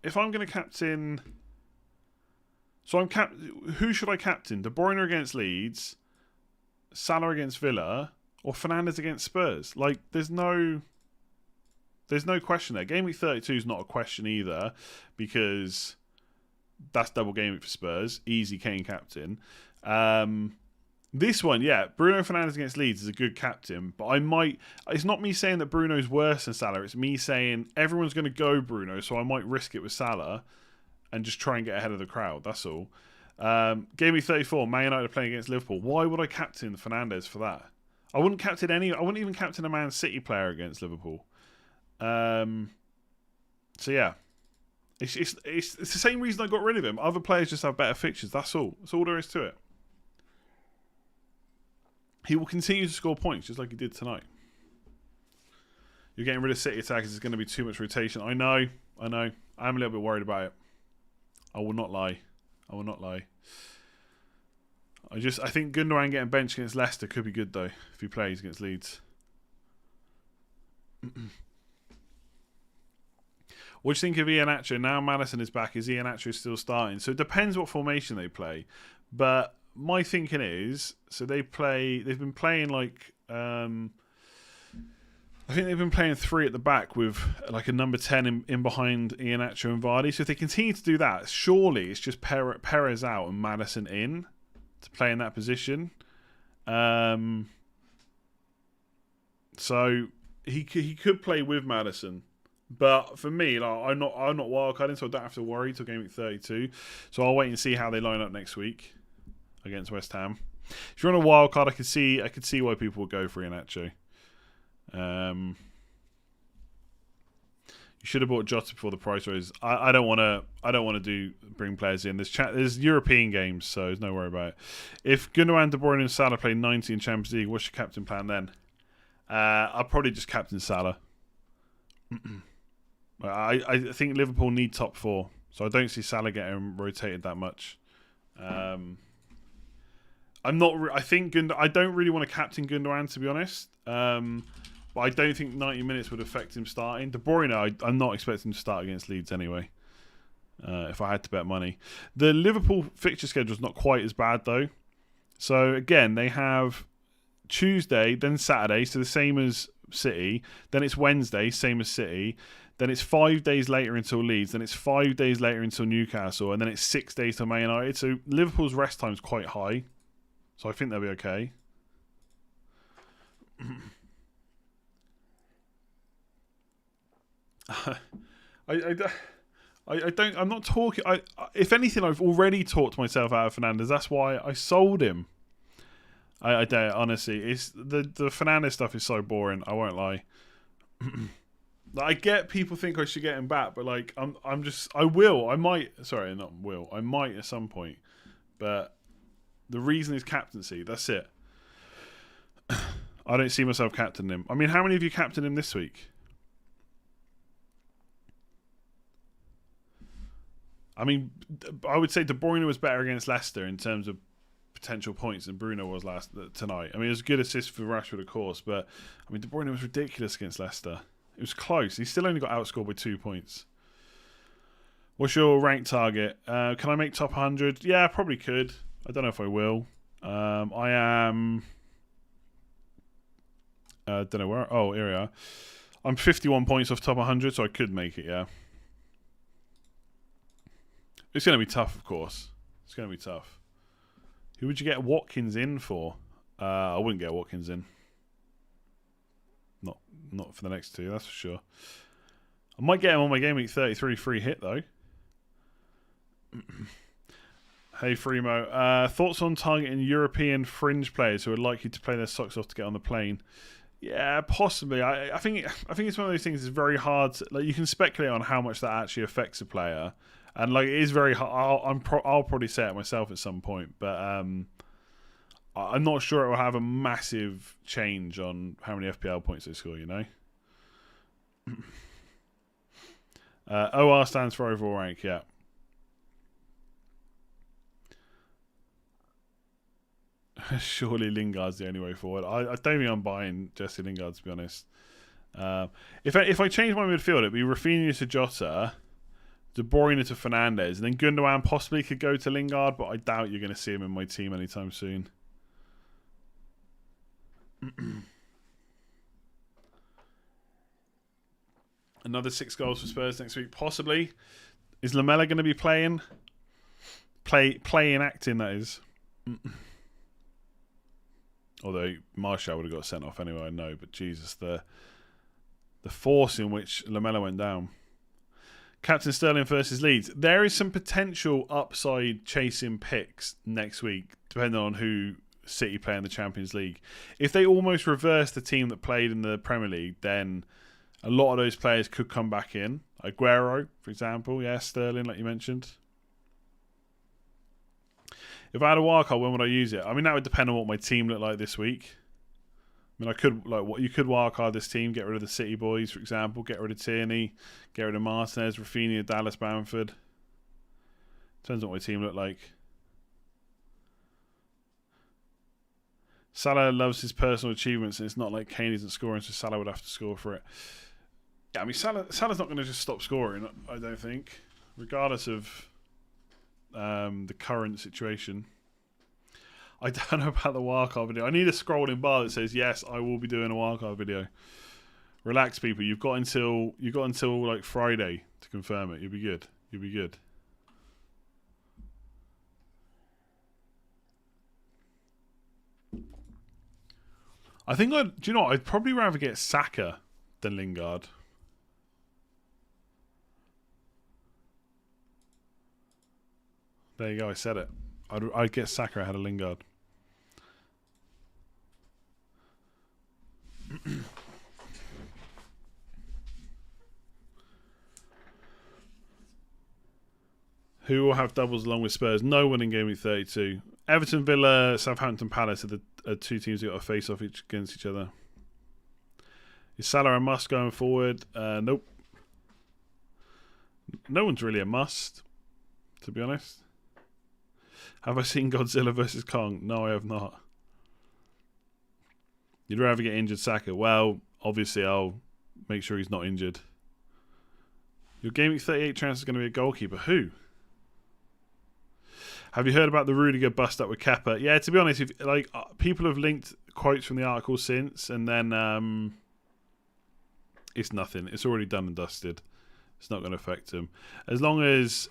[SPEAKER 1] If I'm going to captain... So who should I captain? De Bruyne against Leeds, Salah against Villa, or Fernandes against Spurs? There's no question there. Game week 32 is not a question either, because... that's double game week for Spurs. Easy Kane captain. This one, yeah, Bruno Fernandes against Leeds is a good captain, but it's not me saying that Bruno's worse than Salah. It's me saying everyone's going to go Bruno, so I might risk it with Salah and just try and get ahead of the crowd. That's all. Game week 34, Man United are playing against Liverpool. Why would I captain Fernandes for that? I wouldn't even captain a Man City player against Liverpool. So yeah. It's the same reason I got rid of him. Other players just have better fixtures. That's all. That's all there is to it. He will continue to score points just like he did tonight. You're getting rid of City attackers. There's going to be too much rotation. I know. I'm a little bit worried about it. I will not lie. I think Gundogan getting benched against Leicester could be good though if he plays against Leeds. What do you think of Iheanacho? Now Maddison is back. Is Iheanacho still starting? So it depends what formation they play. But my thinking is, so they've been playing I think they've been playing 3 at the back with like a number 10 in behind Iheanacho and Vardy. So if they continue to do that, surely it's just Perez out and Maddison in to play in that position. So he could play with Maddison. But for me, like, I'm not wildcarding, so I don't have to worry till game week 32. So I'll wait and see how they line up next week against West Ham. If you're on a wildcard, I could see why people would go for Iheanacho. You should have bought Jota before the price rose. I don't want to bring players in. There's European games, so there's no worry about it. If Gundogan, De Bruyne, and Salah play 90 in Champions League, what's your captain plan then? I'll probably just captain Salah. I think Liverpool need top 4, so I don't see Salah getting rotated that much. I'm not. I think I don't really want to captain Gundogan, to be honest. But I don't think 90 minutes would affect him starting. De Bruyne, I'm not expecting to start against Leeds anyway. If I had to bet money, the Liverpool fixture schedule is not quite as bad though. So again, they have Tuesday, then Saturday, so the same as City. Then it's Wednesday, same as City. Then it's 5 days later until Leeds. Then it's 5 days later until Newcastle. And then it's 6 days till Man United. So Liverpool's rest time is quite high. So I think they'll be okay. I'm not talking. If anything, I've already talked myself out of Fernandes. That's why I sold him. I don't, honestly. It's the Fernandes stuff is so boring. I won't lie. I get people think I should get him back, but like I might at some point. But the reason is captaincy. That's it. I don't see myself captaining him. I mean, how many of you captained him this week? I mean, I would say De Bruyne was better against Leicester in terms of potential points than Bruno was tonight. I mean, it was a good assist for Rashford, of course, but I mean, De Bruyne was ridiculous against Leicester. It was close. He still only got outscored by 2 points. What's your rank target? Can I make top 100? Yeah, I probably could. I don't know if I will. I am... don't know where... Oh, here we are. I'm 51 points off top 100, so I could make it, yeah. It's going to be tough, of course. It's going to be tough. Who would you get Watkins in for? I wouldn't get Watkins in. Not for the next 2, that's for sure. I might get him on my game week 33 free hit, though. Hey, Freemo. Thoughts on targeting European fringe players who are likely to play their socks off to get on the plane? Yeah, possibly. I think it's one of those things that's very hard. Like, you can speculate on how much that actually affects a player. And like, it is very hard. I'll probably say it myself at some point, but I'm not sure it will have a massive change on how many FPL points they score. You know, OR stands for overall rank. Yeah. Surely Lingard's the only way forward. I don't think I'm buying Jesse Lingard, to be honest. If I change my midfield, it'd be Rafinha to Jota, De Bruyne to Fernandes, and then Gundogan possibly could go to Lingard, but I doubt you're going to see him in my team anytime soon. Another 6 goals for Spurs next week, possibly. Is Lamela going to be playing? Playing, acting, that is. Although Martial would have got sent off anyway, I know. But Jesus, the force in which Lamela went down. Captain Sterling versus Leeds. There is some potential upside chasing picks next week, depending on who City play in the Champions League. If they almost reverse the team that played in the Premier League, then a lot of those players could come back in. Aguero, for example. Yeah, Sterling, like you mentioned. If I had a wildcard, when would I use it? I mean, that would depend on what my team looked like this week. I mean, you could wildcard this team, get rid of the City boys, for example, get rid of Tierney, get rid of Martinez, Rafinha, Dallas, Bamford. Depends on what my team looked like. Salah loves his personal achievements, and it's not like Kane isn't scoring, so Salah would have to score for it. Yeah, I mean, Salah's not going to just stop scoring, I don't think, regardless of the current situation. I don't know about the wildcard video. I need a scrolling bar that says, yes, I will be doing a wildcard video. Relax, people. You've got until like Friday to confirm it. You'll be good. You'll be good. I think do you know what? I'd probably rather get Saka than Lingard. There you go. I said it. I'd get Saka ahead of Lingard. Who will have doubles along with Spurs? No one in Game Week 32. Everton, Villa, Southampton, Palace are the two teams that got to face off against each other. Is Salah a must going forward? Nope. No one's really a must, to be honest. Have I seen Godzilla vs. Kong? No, I have not. You'd rather get injured Saka? Well, obviously I'll make sure he's not injured. Your Game Week 38 transfer is going to be a goalkeeper. Who? Have you heard about the Rudiger bust up with Kepa? Yeah, to be honest, people have linked quotes from the article since, and then it's nothing. It's already done and dusted. It's not going to affect him. As long as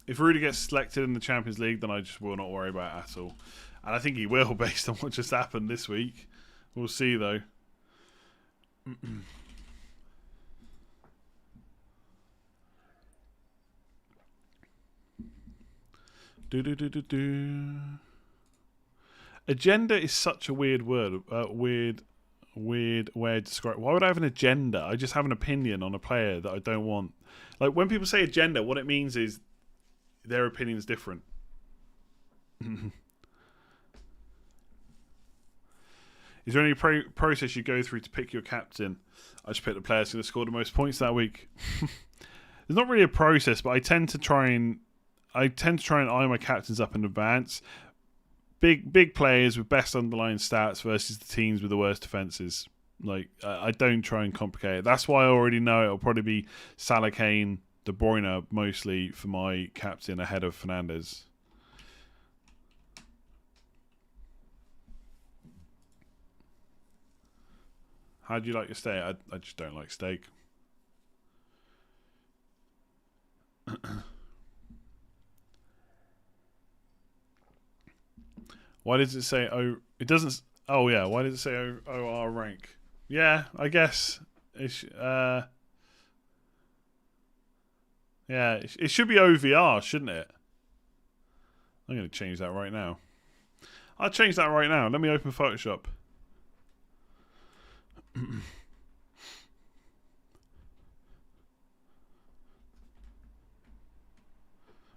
[SPEAKER 1] if Rudy gets selected in the Champions League, then I just will not worry about it at all. And I think he will, based on what just happened this week. We'll see, though. Agenda is such a weird word. Weird way to describe. Why would I have an agenda? I just have an opinion on a player that I don't want. Like, when people say agenda, what it means is their opinion is different. Is there any process you go through to pick your captain? I just pick the players who scored the most points that week. There's not really a process, but I tend to try and eye my captains up in advance. Big players with best underlying stats versus the teams with the worst defenses. Like, I don't try and complicate it. That's why I already know it'll probably be Salah, Kane, De Bruyne mostly for my captain ahead of Fernandes. How do you like your steak? I just don't like steak. Why does it say it doesn't. Oh yeah, why does it say OR rank? Yeah, I guess it's yeah, it should be OVR, shouldn't it? I'm going to change that right now. I'll change that right now. Let me open Photoshop.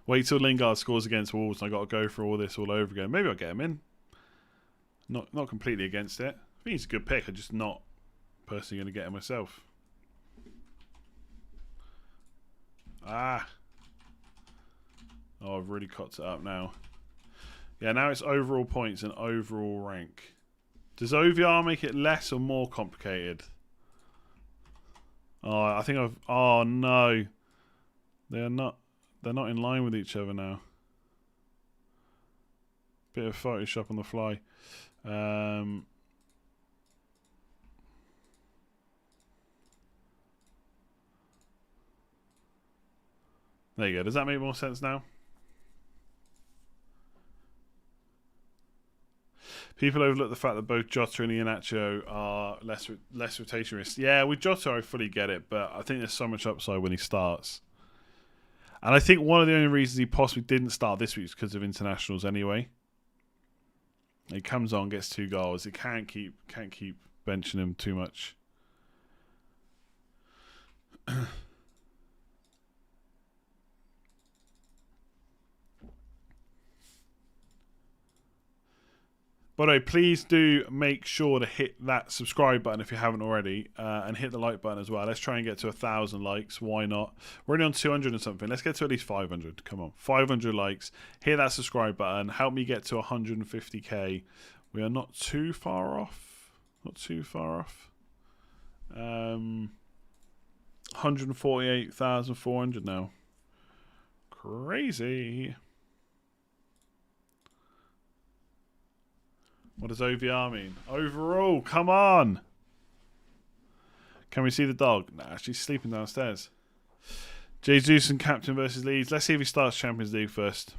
[SPEAKER 1] Wait till Lingard scores against Wolves and I got to go through all this all over again. Maybe I'll get him in. Not completely against it. I think he's a good pick. I'm just not personally going to get him myself. Ah. Oh, I've really cocked it up now. Yeah, now it's overall points and overall rank. Does OVR make it less or more complicated? Oh, I think I've... Oh, no. They're not in line with each other now. Bit of Photoshop on the fly. There you go. Does that make more sense now? People overlook the fact that both Jota and Iheanacho are less rotation risks. Yeah, with Jota I fully get it, but I think there's so much upside when he starts. And I think one of the only reasons he possibly didn't start this week is because of internationals anyway. He comes on, gets 2 goals. He can't keep benching him too much. By the way, please do make sure to hit that subscribe button if you haven't already, and hit the like button as well. Let's try and get to 1,000 likes. Why not? We're only on 200 and something. Let's get to at least 500. Come on, 500 likes. Hit that subscribe button. Help me get to 150k. We are not too far off. Not too far off. 148,400 now. Crazy. What does OVR mean? Overall, come on. Can we see the dog? Nah, she's sleeping downstairs. Jesus and captain versus Leeds. Let's see if he starts Champions League first.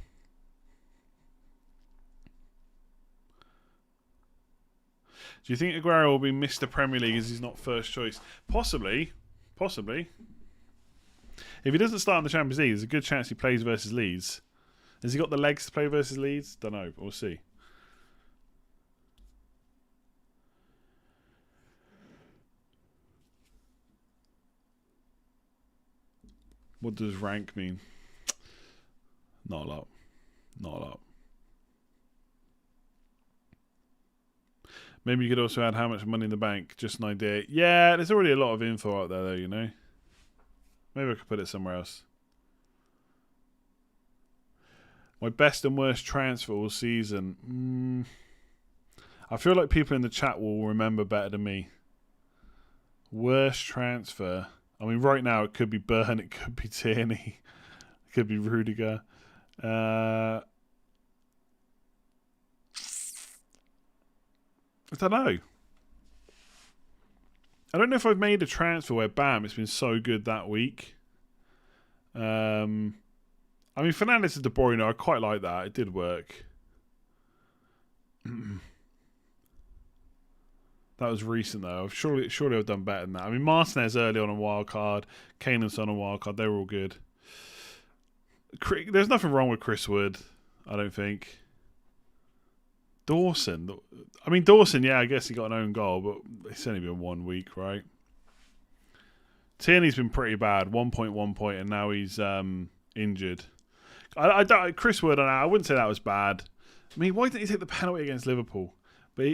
[SPEAKER 1] Do you think Aguero will be Mr. Premier League as he's not first choice? Possibly. Possibly. If he doesn't start in the Champions League, there's a good chance he plays versus Leeds. Has he got the legs to play versus Leeds? Don't know, but we'll see. What does rank mean? Not a lot. Not a lot. Maybe you could also add how much money in the bank. Just an idea. Yeah, there's already a lot of info out there, though, you know. Maybe I could put it somewhere else. My best and worst transfer all season. I feel like people in the chat will remember better than me. Worst transfer. I mean, right now it could be Burn, it could be Tierney, it could be Rudiger. I don't know. I don't know if I've made a transfer where, bam, it's been so good that week. I mean, Fernandes and De Bruyne, I quite like that. It did work. That was recent, though. Surely I've done better than that. I mean, Martinez early on a wildcard. Kane's on a wildcard. They were all good. There's nothing wrong with Chris Wood, I don't think. Dawson. I mean, Dawson, yeah, I guess he got an own goal, but it's only been 1 week, right? Tierney's been pretty bad. 1 point, and now he's injured. Chris Wood, I wouldn't say that was bad. I mean, why didn't he take the penalty against Liverpool? But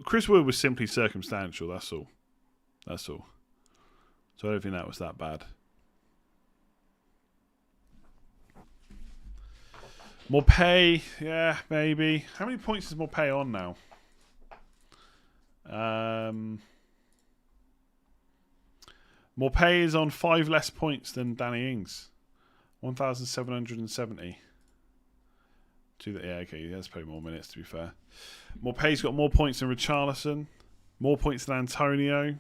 [SPEAKER 1] Chris Wood was simply circumstantial, that's all. That's all. So I don't think that was that bad. Morpay, yeah, maybe. How many points is Morpay on now? Morpay is on 5 less points than Danny Ings. 1,770. Yeah, okay, he has played more minutes, to be fair. Morpay's got more points than Richarlison. More points than Antonio.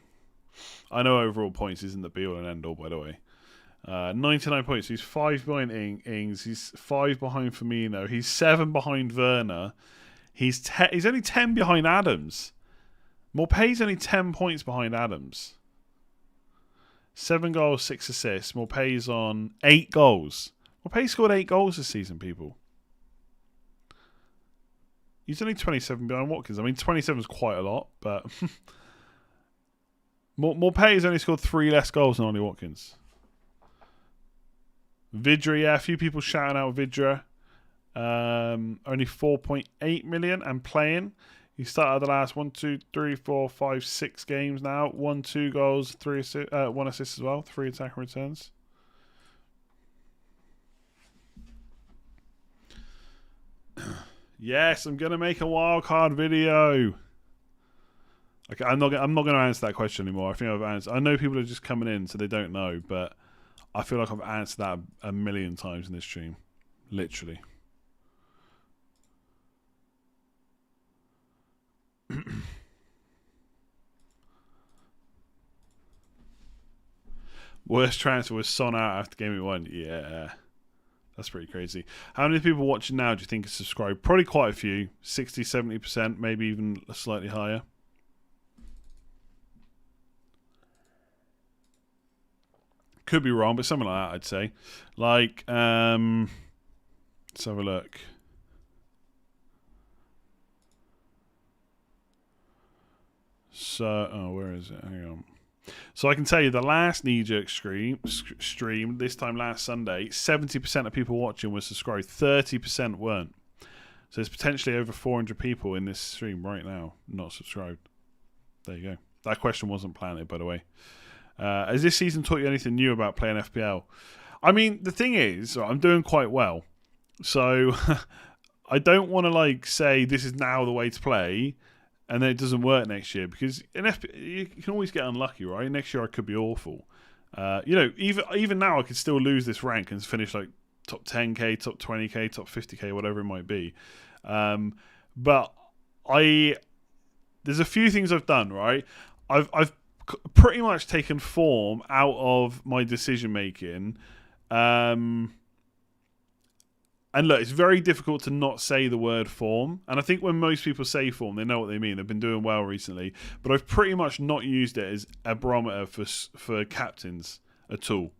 [SPEAKER 1] I know overall points isn't the be-all and end-all, by the way. 99 points. He's 5 behind Ings. He's 5 behind Firmino. He's 7 behind Werner. He's only 10 behind Adams. Morpay's only 10 points behind Adams. 7 goals, 6 assists. Morpay's on 8 goals. Morpay scored 8 goals this season, people. He's only 27 behind Watkins. I mean, 27 is quite a lot, but Morpay has only scored 3 less goals than Ollie Watkins. Vidra, yeah, a few people shouting out Vidra. Only 4.8 million and playing. He started the last 1, 2, 3, 4, 5, 6 games now. 1, 2 goals, 1 assist as well. 3 attacking returns. Yes, I'm gonna make a wildcard video. Okay, I'm not gonna answer that question anymore. I think I've answered. I know people are just coming in, so they don't know, but I feel like I've answered that a million times in this stream, literally. Worst transfer was Son out after game week 1. Yeah. That's pretty crazy. How many people watching now do you think are subscribed? Probably quite a few. 60, 70%, maybe even slightly higher. Could be wrong, but something like that, I'd say. Like, let's have a look. So, where is it? Hang on. So I can tell you the last Kneejerk stream this time last Sunday, 70% of people watching were subscribed, 30% weren't. So there's potentially over 400 people in this stream right now not subscribed. There you go. That question wasn't planted, by the way. Has this season taught you anything new about playing FPL? I mean, the thing is, I'm doing quite well. So I don't want to say this is now the way to play and then it doesn't work next year, because in you can always get unlucky, right? Next year I could be awful. Even now I could still lose this rank and finish top 10k, top 20k, top 50k, whatever it might be. But there's a few things I've done, right? I've pretty much taken form out of my decision making. And look, it's very difficult to not say the word form. And I think when most people say form, they know what they mean. They've been doing well recently. But I've pretty much not used it as a barometer for captains at all.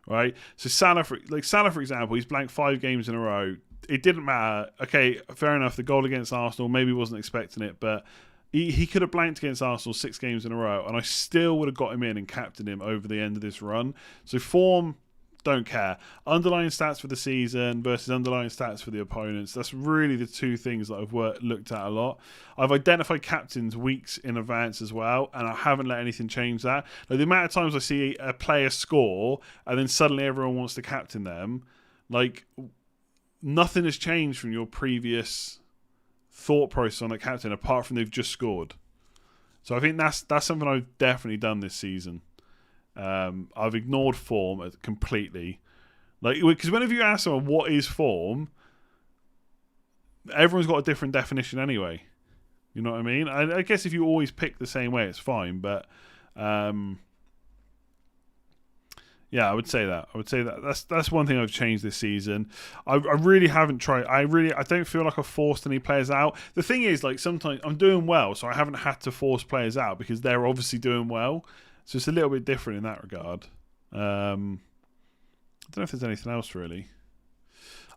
[SPEAKER 1] Right? So Salah, for example, he's blanked 5 games in a row. It didn't matter. Okay, fair enough. The goal against Arsenal, maybe wasn't expecting it. But he could have blanked against Arsenal 6 games in a row. And I still would have got him in and captained him over the end of this run. So form... don't care. Underlying stats for the season versus underlying stats for the opponents. That's really the two things that I've looked at a lot. I've identified captains weeks in advance as well, and I haven't let anything change that. Like, the amount of times I see a player score and then suddenly everyone wants to captain them, like, nothing has changed from your previous thought process on a captain apart from they've just scored. So I think that's something I've definitely done this season. I've ignored form completely, like, because whenever you ask someone what is form, everyone's got a different definition anyway. You know what I mean? I guess if you always pick the same way, it's fine. But yeah, I would say that. That's one thing I've changed this season. I really haven't tried. I don't feel like I've forced any players out. The thing is, like, sometimes I'm doing well, so I haven't had to force players out because they're obviously doing well. So it's a little bit different in that regard. I don't know if there's anything else really.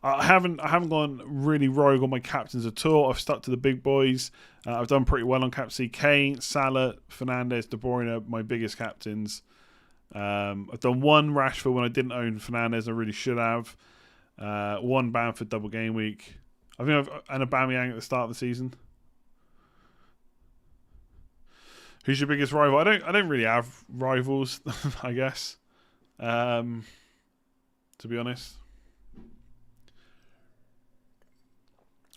[SPEAKER 1] I haven't gone really rogue on my captains at all. I've stuck to the big boys. I've done pretty well on Captaincy. Kane, Salah, Fernandes, De Bruyne are my biggest captains. I've done one Rashford when I didn't own Fernandes. I really should have. One Bamford double game week. I think and a Aubameyang at the start of the season. Who's your biggest rival? I don't really have rivals, I guess. To be honest.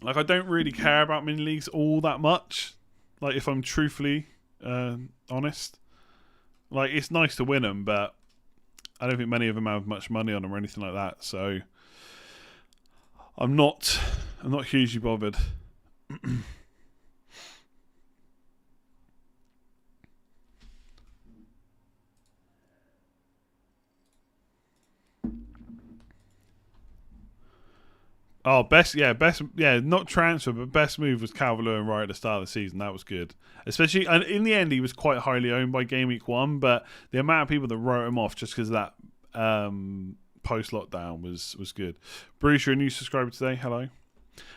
[SPEAKER 1] Like, I don't really care about mini leagues all that much. Like, if I'm truthfully honest. Like, it's nice to win them, but I don't think many of them have much money on them or anything like that. So I'm not hugely bothered. Oh, best, not transfer, but best move was Calvert-Lewin right at the start of the season. That was good. Especially, and in the end, he was quite highly owned by Game Week 1, but the amount of people that wrote him off just because of that post-lockdown was good. Bruce, you're a new subscriber today. Hello.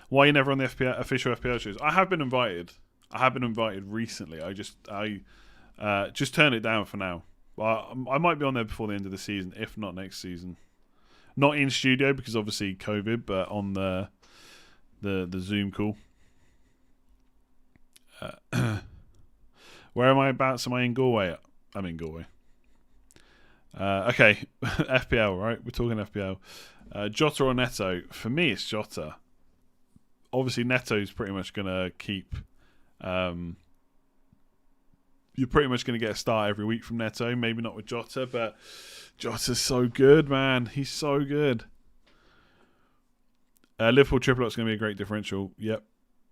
[SPEAKER 1] Why are you never on the official FPL shows? I have been invited. I have been invited recently. I just turned it down for now. I might be on there before the end of the season, if not next season. Not in studio because obviously COVID, but on the Zoom call. Where am I about? Am I in Galway? I'm in Galway. Okay, FPL, right? We're talking FPL. Jota or Neto? For me, it's Jota. Obviously, Neto's pretty much going to keep... you're pretty much going to get a start every week from Neto. Maybe not with Jota, but... Jota's so good, man. He's so good. Liverpool triple up's going to be a great differential. Yep.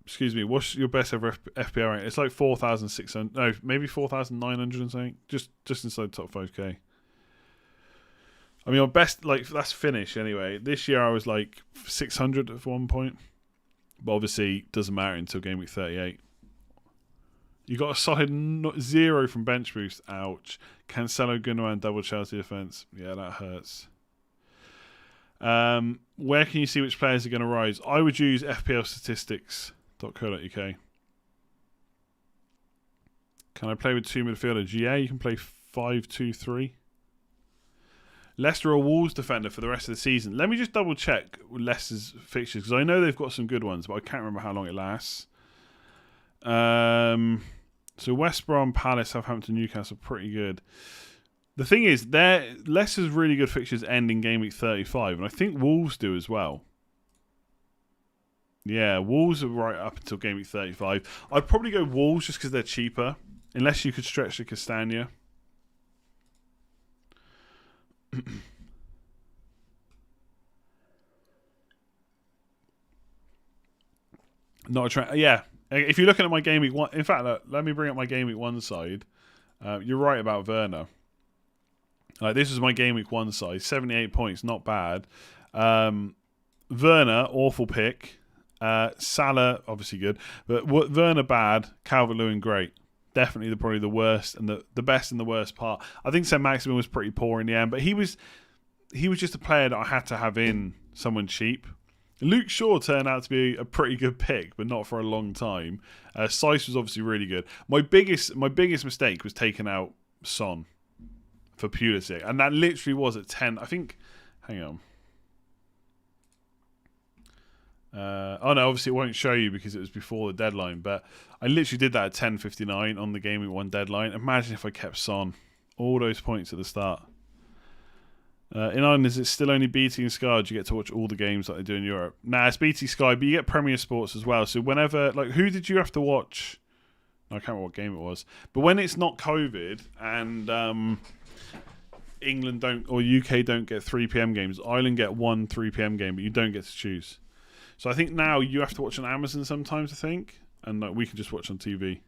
[SPEAKER 1] Excuse me. What's your best ever FPL rank? It's like 4,600. No, maybe 4,900 and something. Just inside the top 5k. I mean, my best, like, that's finish anyway. This year I was like 600 at one point. But obviously, doesn't matter until game week 38. You got a solid 0 from bench boost. Ouch. Cancelo, Gundogan, double Chelsea defense. Yeah, that hurts. Where can you see which players are going to rise? I would use FPLstatistics.co.uk. Can I play with 2 midfielders? Yeah, you can play 5-2-3. Leicester or Wolves defender for the rest of the season. Let me just double check Leicester's fixtures because I know they've got some good ones, but I can't remember how long it lasts. So West Brom, Palace, Southampton, Newcastle, pretty good. The thing is, Leicester's really good fixtures end in game week 35, and I think Wolves do as well. Yeah, Wolves are right up until game week 35. I'd probably go Wolves just because they're cheaper, unless you could stretch the Castagna. Not a yeah. If you're looking at my game week 1, in fact, look, let me bring up my game week 1 side. You're right about Werner. This is my game week 1 side, 78 points, not bad. Werner, awful pick. Salah, obviously good, but Werner bad. Calvert-Lewin great. Definitely probably the worst and the best and the worst part. I think St. Maximin was pretty poor in the end, but he was just a player that I had to have in, someone cheap. Luke Shaw turned out to be a pretty good pick, but not for a long time. Seiss was obviously really good. My biggest mistake was taking out Son for Pulisic, and that literally was at 10. I think. Hang on. Oh no, obviously it won't show you because it was before the deadline. But I literally did that at 10:59 on the Game Week 1 deadline. Imagine if I kept Son, all those points at the start. In Ireland, is it still only BT and Sky? Do you get to watch all the games like they do in Europe? Nah, it's BT Sky, but you get Premier Sports as well. So whenever, who did you have to watch? I can't remember what game it was. But when it's not COVID and England don't or UK don't get 3 p.m. games, Ireland get 1 3 p.m. game, but you don't get to choose. So I think now you have to watch on Amazon sometimes, I think, and we can just watch on TV.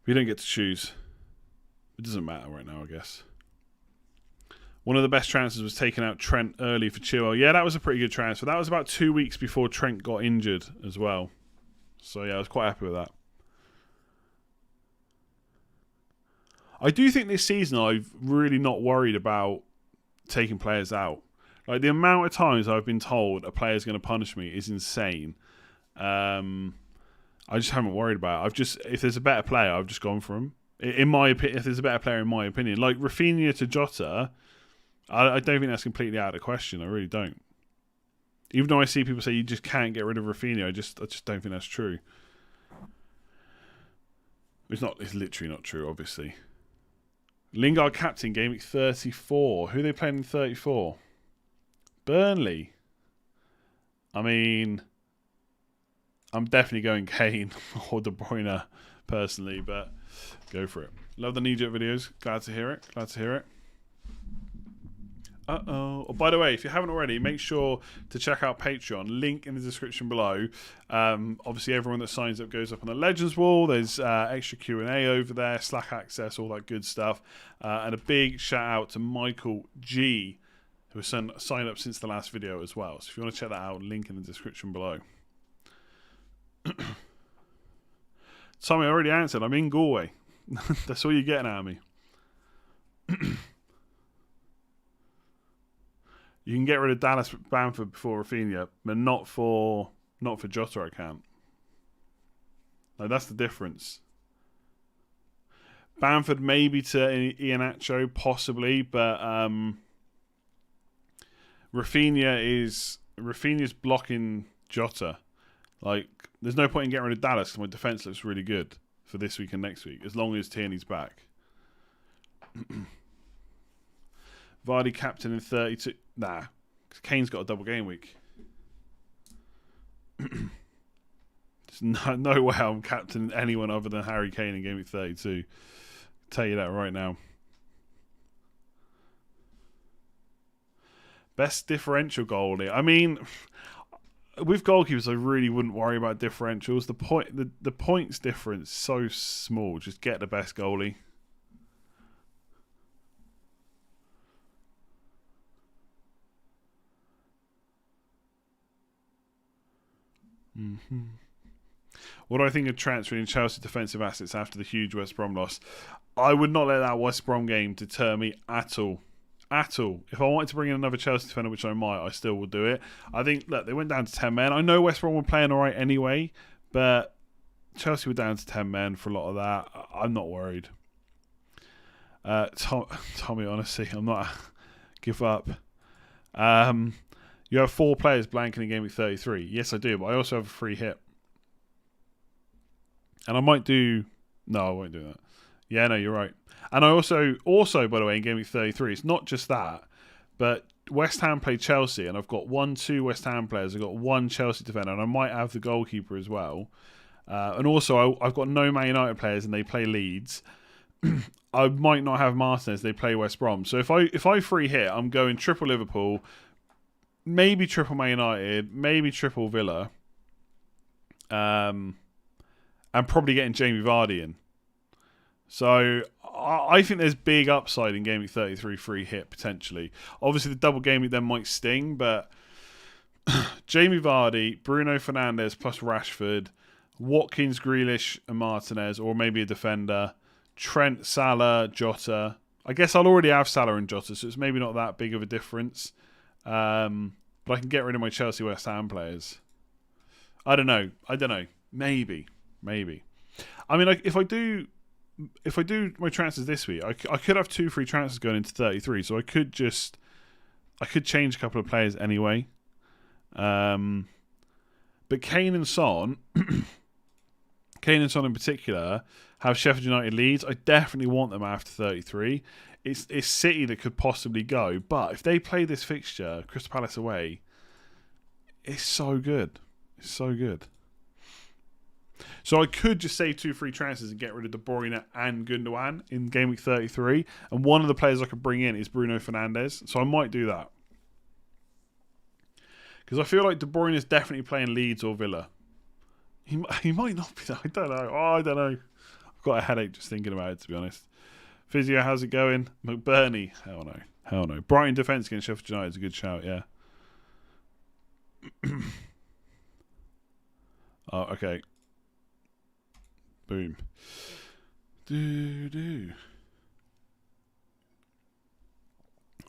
[SPEAKER 1] We don't get to choose. It doesn't matter right now, I guess. One of the best transfers was taking out Trent early for Chilwell. Yeah, that was a pretty good transfer. That was about 2 weeks before Trent got injured as well. So yeah, I was quite happy with that. I do think this season I've really not worried about taking players out. The amount of times I've been told a player's going to punish me is insane. I just haven't worried about it. If there's a better player, I've just gone for him. In my opinion, if there's a better player, in my opinion, like Rafinha to Jota, I don't think that's completely out of the question. I really don't. Even though I see people say you just can't get rid of Rafinha, I just don't think that's true. It's literally not true, obviously. Lingard captain, game week 34. Who are they playing in 34? Burnley. I mean, I'm definitely going Kane or De Bruyne personally, but go for it. Love the Kneejerk videos. Glad to hear it. Oh, by the way, if you haven't already, make sure to check out Patreon. Link in the description below. Obviously, everyone that signs up goes up on the Legends wall. There's extra Q&A over there, Slack access, all that good stuff. And a big shout out to Michael G, who has signed up since the last video as well. So if you want to check that out, link in the description below. Tommy, I already answered. I'm in Galway. That's all you're getting out of me. You can get rid of Dallas Bamford before Rafinha, but not for Jota. I can't. That's the difference. Bamford maybe to Iheanacho possibly, but Rafinha's blocking Jota. There's no point in getting rid of Dallas because my defense looks really good for this week and next week, as long as Tierney's back. Vardy captain in 32. Nah, because Kane's got a double game week. There's no way I'm captaining anyone other than Harry Kane in game week 32. I'll tell you that right now. Best differential goalie. I mean, with goalkeepers, I really wouldn't worry about differentials. The points difference is so small. Just get the best goalie. Mm-hmm. What do I think of transferring Chelsea defensive assets after the huge West Brom loss? I would not let that West Brom game deter me at all. At all. If I wanted to bring in another Chelsea defender, which I might, I still would do it. I think, look, they went down to 10 men. I know West Brom were playing all right anyway, but Chelsea were down to 10 men for a lot of that. I'm not worried. Tommy, honestly, I'm not... Give up. You have 4 players blanking in game week 33. Yes, I do, but I also have a free hit. And I might do... No, I won't do that. Yeah, no, you're right. And I also, by the way, in game week 33, it's not just that, but West Ham played Chelsea, and I've got 2 West Ham players. I've got 1 Chelsea defender, and I might have the goalkeeper as well. And also, I've got no Man United players, and they play Leeds. I might not have Martinez. They play West Brom. So if I free hit, I'm going triple Liverpool, maybe triple Man United, maybe triple Villa. and probably getting Jamie Vardy in. So I think there's big upside in Game Week 33 free hit potentially. Obviously, the double game week then might sting, but Jamie Vardy, Bruno Fernandes plus Rashford, Watkins, Grealish, and Martinez, or maybe a defender, Trent, Salah, Jota. I guess I'll already have Salah and Jota, so it's maybe not that big of a difference. But I can get rid of my Chelsea West Ham players. I don't know. Maybe. I mean, like, if I do my transfers this week, I could have 2 free transfers going into 33, so I could change a couple of players anyway. But Kane and Son in particular have Sheffield United leads. I definitely want them after 33. It's City that could possibly go, but if they play this fixture, Crystal Palace away, it's so good. It's so good. So I could just save 2 free transfers and get rid of De Bruyne and Gundogan in Game Week 33. And one of the players I could bring in is Bruno Fernandes. So I might do that. Because I feel like De Bruyne is definitely playing Leeds or Villa. He might not be that. I don't know. I don't know. I've got a headache just thinking about it, to be honest. Physio, how's it going? McBurney. Hell no. Brighton defence against Sheffield United is a good shout, yeah. Oh, okay. Boom.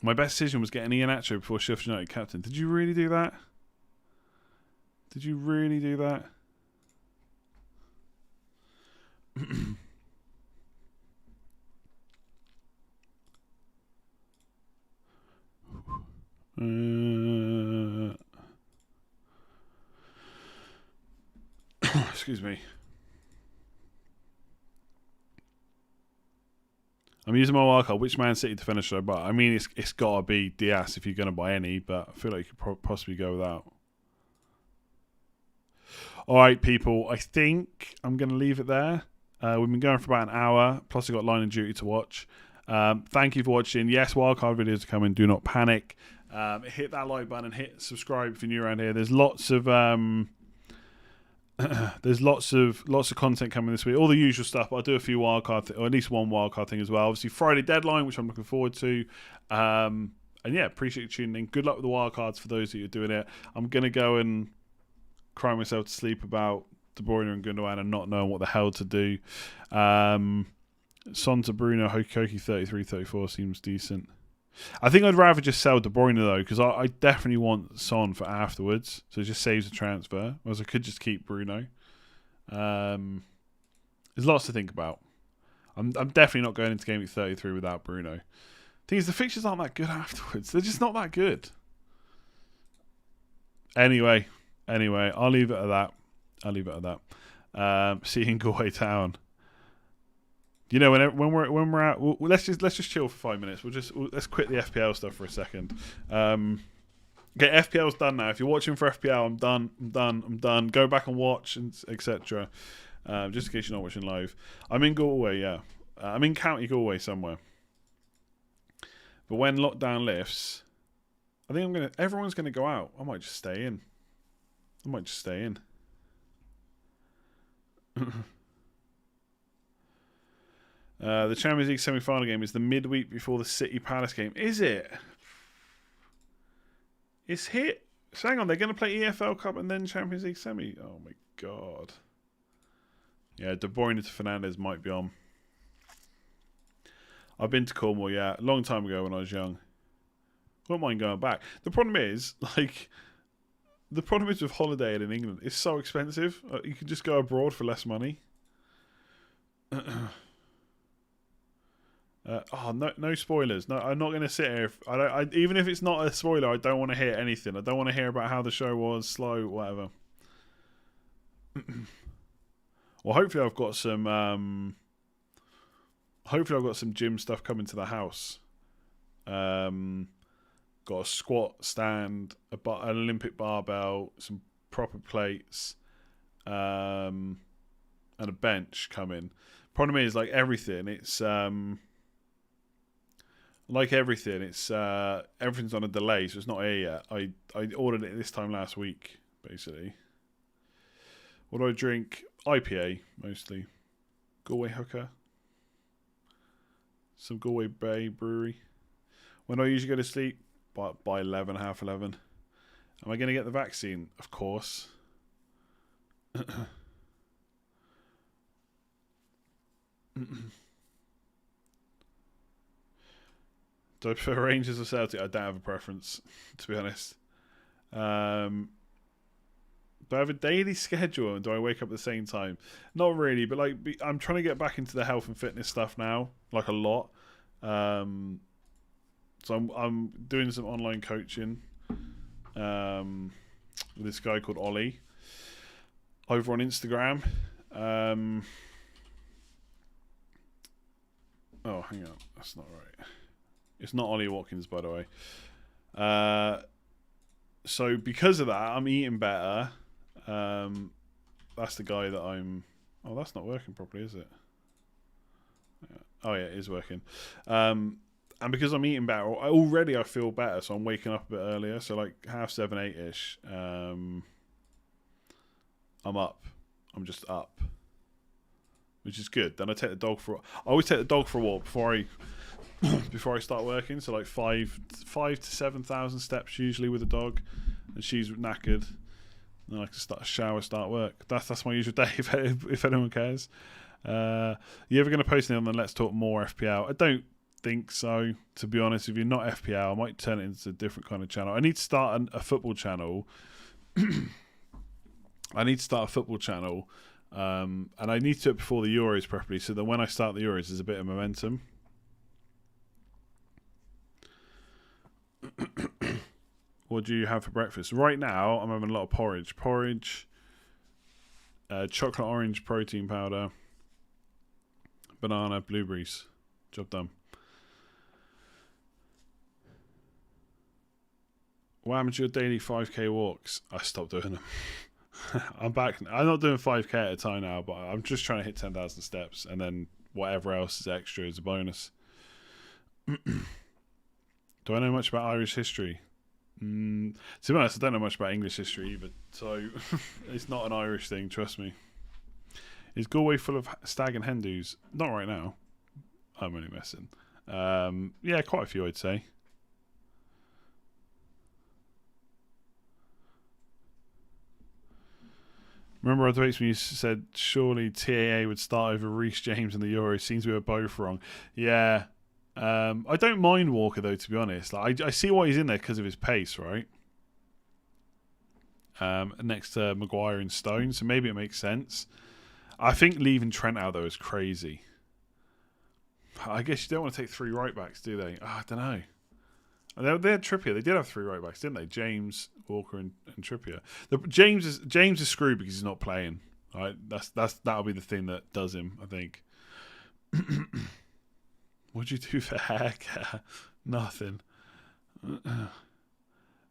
[SPEAKER 1] My best decision was getting Iheanacho before Sheffield United captain. Did you really do that? Excuse me. I'm using my wildcard. Which Man City defender should I buy? I mean, it's got to be Diaz if you're going to buy any, but I feel like you could possibly go without. All right, people. I think I'm going to leave it there. We've been going for about an hour, plus I've got Line of Duty to watch. Thank you for watching. Yes, wildcard videos are coming. Do not panic. Hit that like button and hit subscribe if you're new around here. There's lots of content coming this week. All the usual stuff. But I'll do a few wildcard or at least one wildcard thing as well. Obviously, Friday deadline, which I'm looking forward to. And yeah, appreciate you tuning in. Good luck with the wildcards for those that are doing it. I'm gonna go and cry myself to sleep about De Bruyne and Gundogan and not knowing what the hell to do. Son to Bruno, Hoki 33-34 seems decent. I think I'd rather just sell De Bruyne though, because I definitely want Son for afterwards, so it just saves the transfer. Whereas I could just keep Bruno. There's lots to think about. I'm definitely not going into Game Week 33 without Bruno. Thing is, the fixtures aren't that good afterwards. They're just not that good. Anyway, I'll leave it at that. See you in Galway Town. You know, when we're out, let's just chill for 5 minutes. Let's quit the FPL stuff for a second. Okay, FPL's done now. If you're watching for FPL, I'm done. Go back and watch, and etc. Just in case you're not watching live. I'm in Galway, yeah. I'm in County Galway somewhere. But when lockdown lifts, I think everyone's gonna go out. I might just stay in. The Champions League semi-final game is the midweek before the City Palace game. Is it? It's hit. So hang on, they're going to play EFL Cup and then Champions League semi. Oh my god. Yeah, De Bruyne to Fernandes might be on. I've been to Cornwall, yeah, a long time ago when I was young. Wouldn't mind going back. The problem is with holidaying in England, it's so expensive. You can just go abroad for less money. No spoilers. No, I'm not going to sit here. Even if it's not a spoiler, I don't want to hear anything. I don't want to hear about how the show was, slow, whatever. Well, hopefully I've got some gym stuff coming to the house. Got a squat stand, an Olympic barbell, some proper plates, and a bench coming. Problem is, like everything, everything's on a delay, so it's not here yet. I ordered it this time last week, basically. What do I drink? IPA mostly. Galway Hooker. Some Galway Bay Brewery. When do I usually go to sleep? By 11, half 11. Am I going to get the vaccine? Of course. Do I prefer Rangers or Celtic? I don't have a preference, to be honest. Do I have a daily schedule and do I wake up at the same time? Not really, but like I'm trying to get back into the health and fitness stuff now, like a lot. So I'm doing some online coaching with this guy called Ollie over on Instagram. Oh, hang on, that's not right. It's not Ollie Watkins, by the way. So because of that, I'm eating better. That's the guy that I'm... Oh, that's not working properly, is it? Oh, yeah, it is working. And because I'm eating better, already I feel better, so I'm waking up a bit earlier. So like 7:30, 8-ish. I'm up. I'm just up. Which is good. Then I take the dog for... I always take the dog for a walk before I start working. So like 5,000 to 7,000 steps usually with the dog. And she's knackered. And then I can start a shower, start work. That's my usual day if anyone cares. You ever going to post anything on the Let's Talk More FPL? I don't think so, to be honest. If you're not FPL, I might turn it into a different kind of channel. I need to start a football channel. And I need to do it before the Euros properly, so that when I start the Euros, there's a bit of momentum. What do you have for breakfast? Right now, I'm having a lot of porridge. Chocolate orange protein powder, banana, blueberries. Job done. What happened to your daily 5k walks? I stopped doing them. I'm back. I'm not doing 5k at a time now, but I'm just trying to hit 10,000 steps, and then whatever else is extra is a bonus. Do I know much about Irish history? To be honest, I don't know much about English history either, so it's not an Irish thing, trust me. Is Galway full of stag and hen do's? Not right now. I'm only messing. Yeah, quite a few, I'd say. Remember our debates when you said surely TAA would start over Reece James in the Euros? Seems we were both wrong. Yeah. I don't mind Walker, though, to be honest. Like, I see why he's in there because of his pace, right? Next to Maguire and Stone, so maybe it makes sense. I think leaving Trent out, though, is crazy. I guess you don't want to take 3 right-backs, do they? I don't know. They had Trippier. They did have 3 right-backs, didn't they? James, Walker, and Trippier. James is screwed because he's not playing. Right? That'll be the thing that does him, I think. What'd you do for hair care? Nothing. Am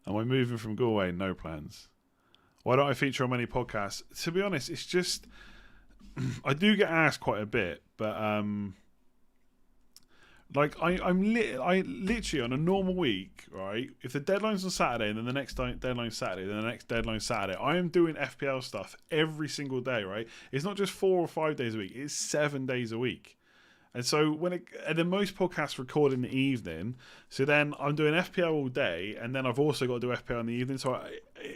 [SPEAKER 1] I moving from Galway? No plans. Why don't I feature on many podcasts? To be honest, it's just... I do get asked quite a bit, but... Like, I'm literally on a normal week, right? If the deadline's on Saturday, and then the next deadline's Saturday, then the next deadline's Saturday, I am doing FPL stuff every single day, right? It's not just 4 or 5 days a week; it's 7 days a week. And so and then most podcasts record in the evening, so then I'm doing FPL all day, and then I've also got to do FPL in the evening. So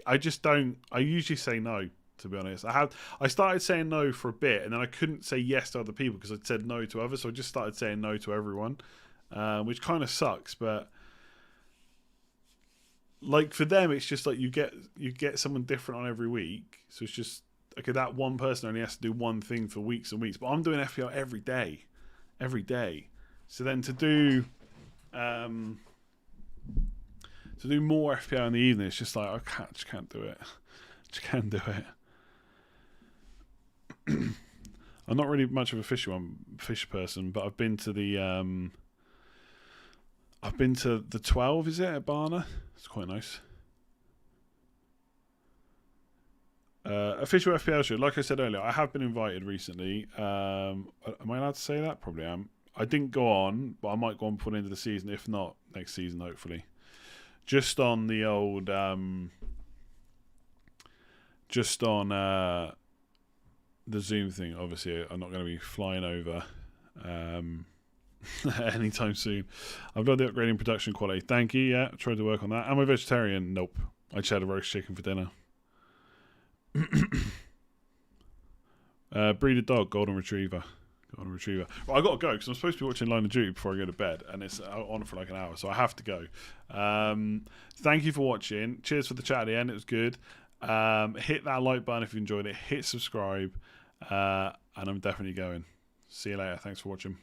[SPEAKER 1] I just don't. I usually say no. To be honest, I started saying no for a bit, and then I couldn't say yes to other people because I'd said no to others, so I just started saying no to everyone, which kind of sucks. But like for them, it's just like you get someone different on every week, so it's just okay. That one person only has to do one thing for weeks and weeks, but I'm doing FPL every day. So then to do more FPL in the evening, it's just like I just can't do it. Just can't do it. I'm not really much of a fish person, but I've been to the 12, is it, at Barna? It's quite nice. Official FPL show. Like I said earlier, I have been invited recently. Am I allowed to say that? Probably am. I didn't go on, but I might go on before the end of the season. If not, next season, hopefully. Just on the old... the Zoom thing, obviously, I'm not going to be flying over anytime soon. I've got the upgrading production quality. Thank you. Yeah, tried to work on that. Am I vegetarian? Nope. I just had a roast chicken for dinner. Breed a dog, golden retriever. Golden retriever. Well, I got to go because I'm supposed to be watching Line of Duty before I go to bed, and it's on for like an hour, so I have to go. Thank you for watching. Cheers for the chat at the end. It was good. Hit that like button if you enjoyed it. Hit subscribe, and I'm definitely going. See you later. Thanks for watching.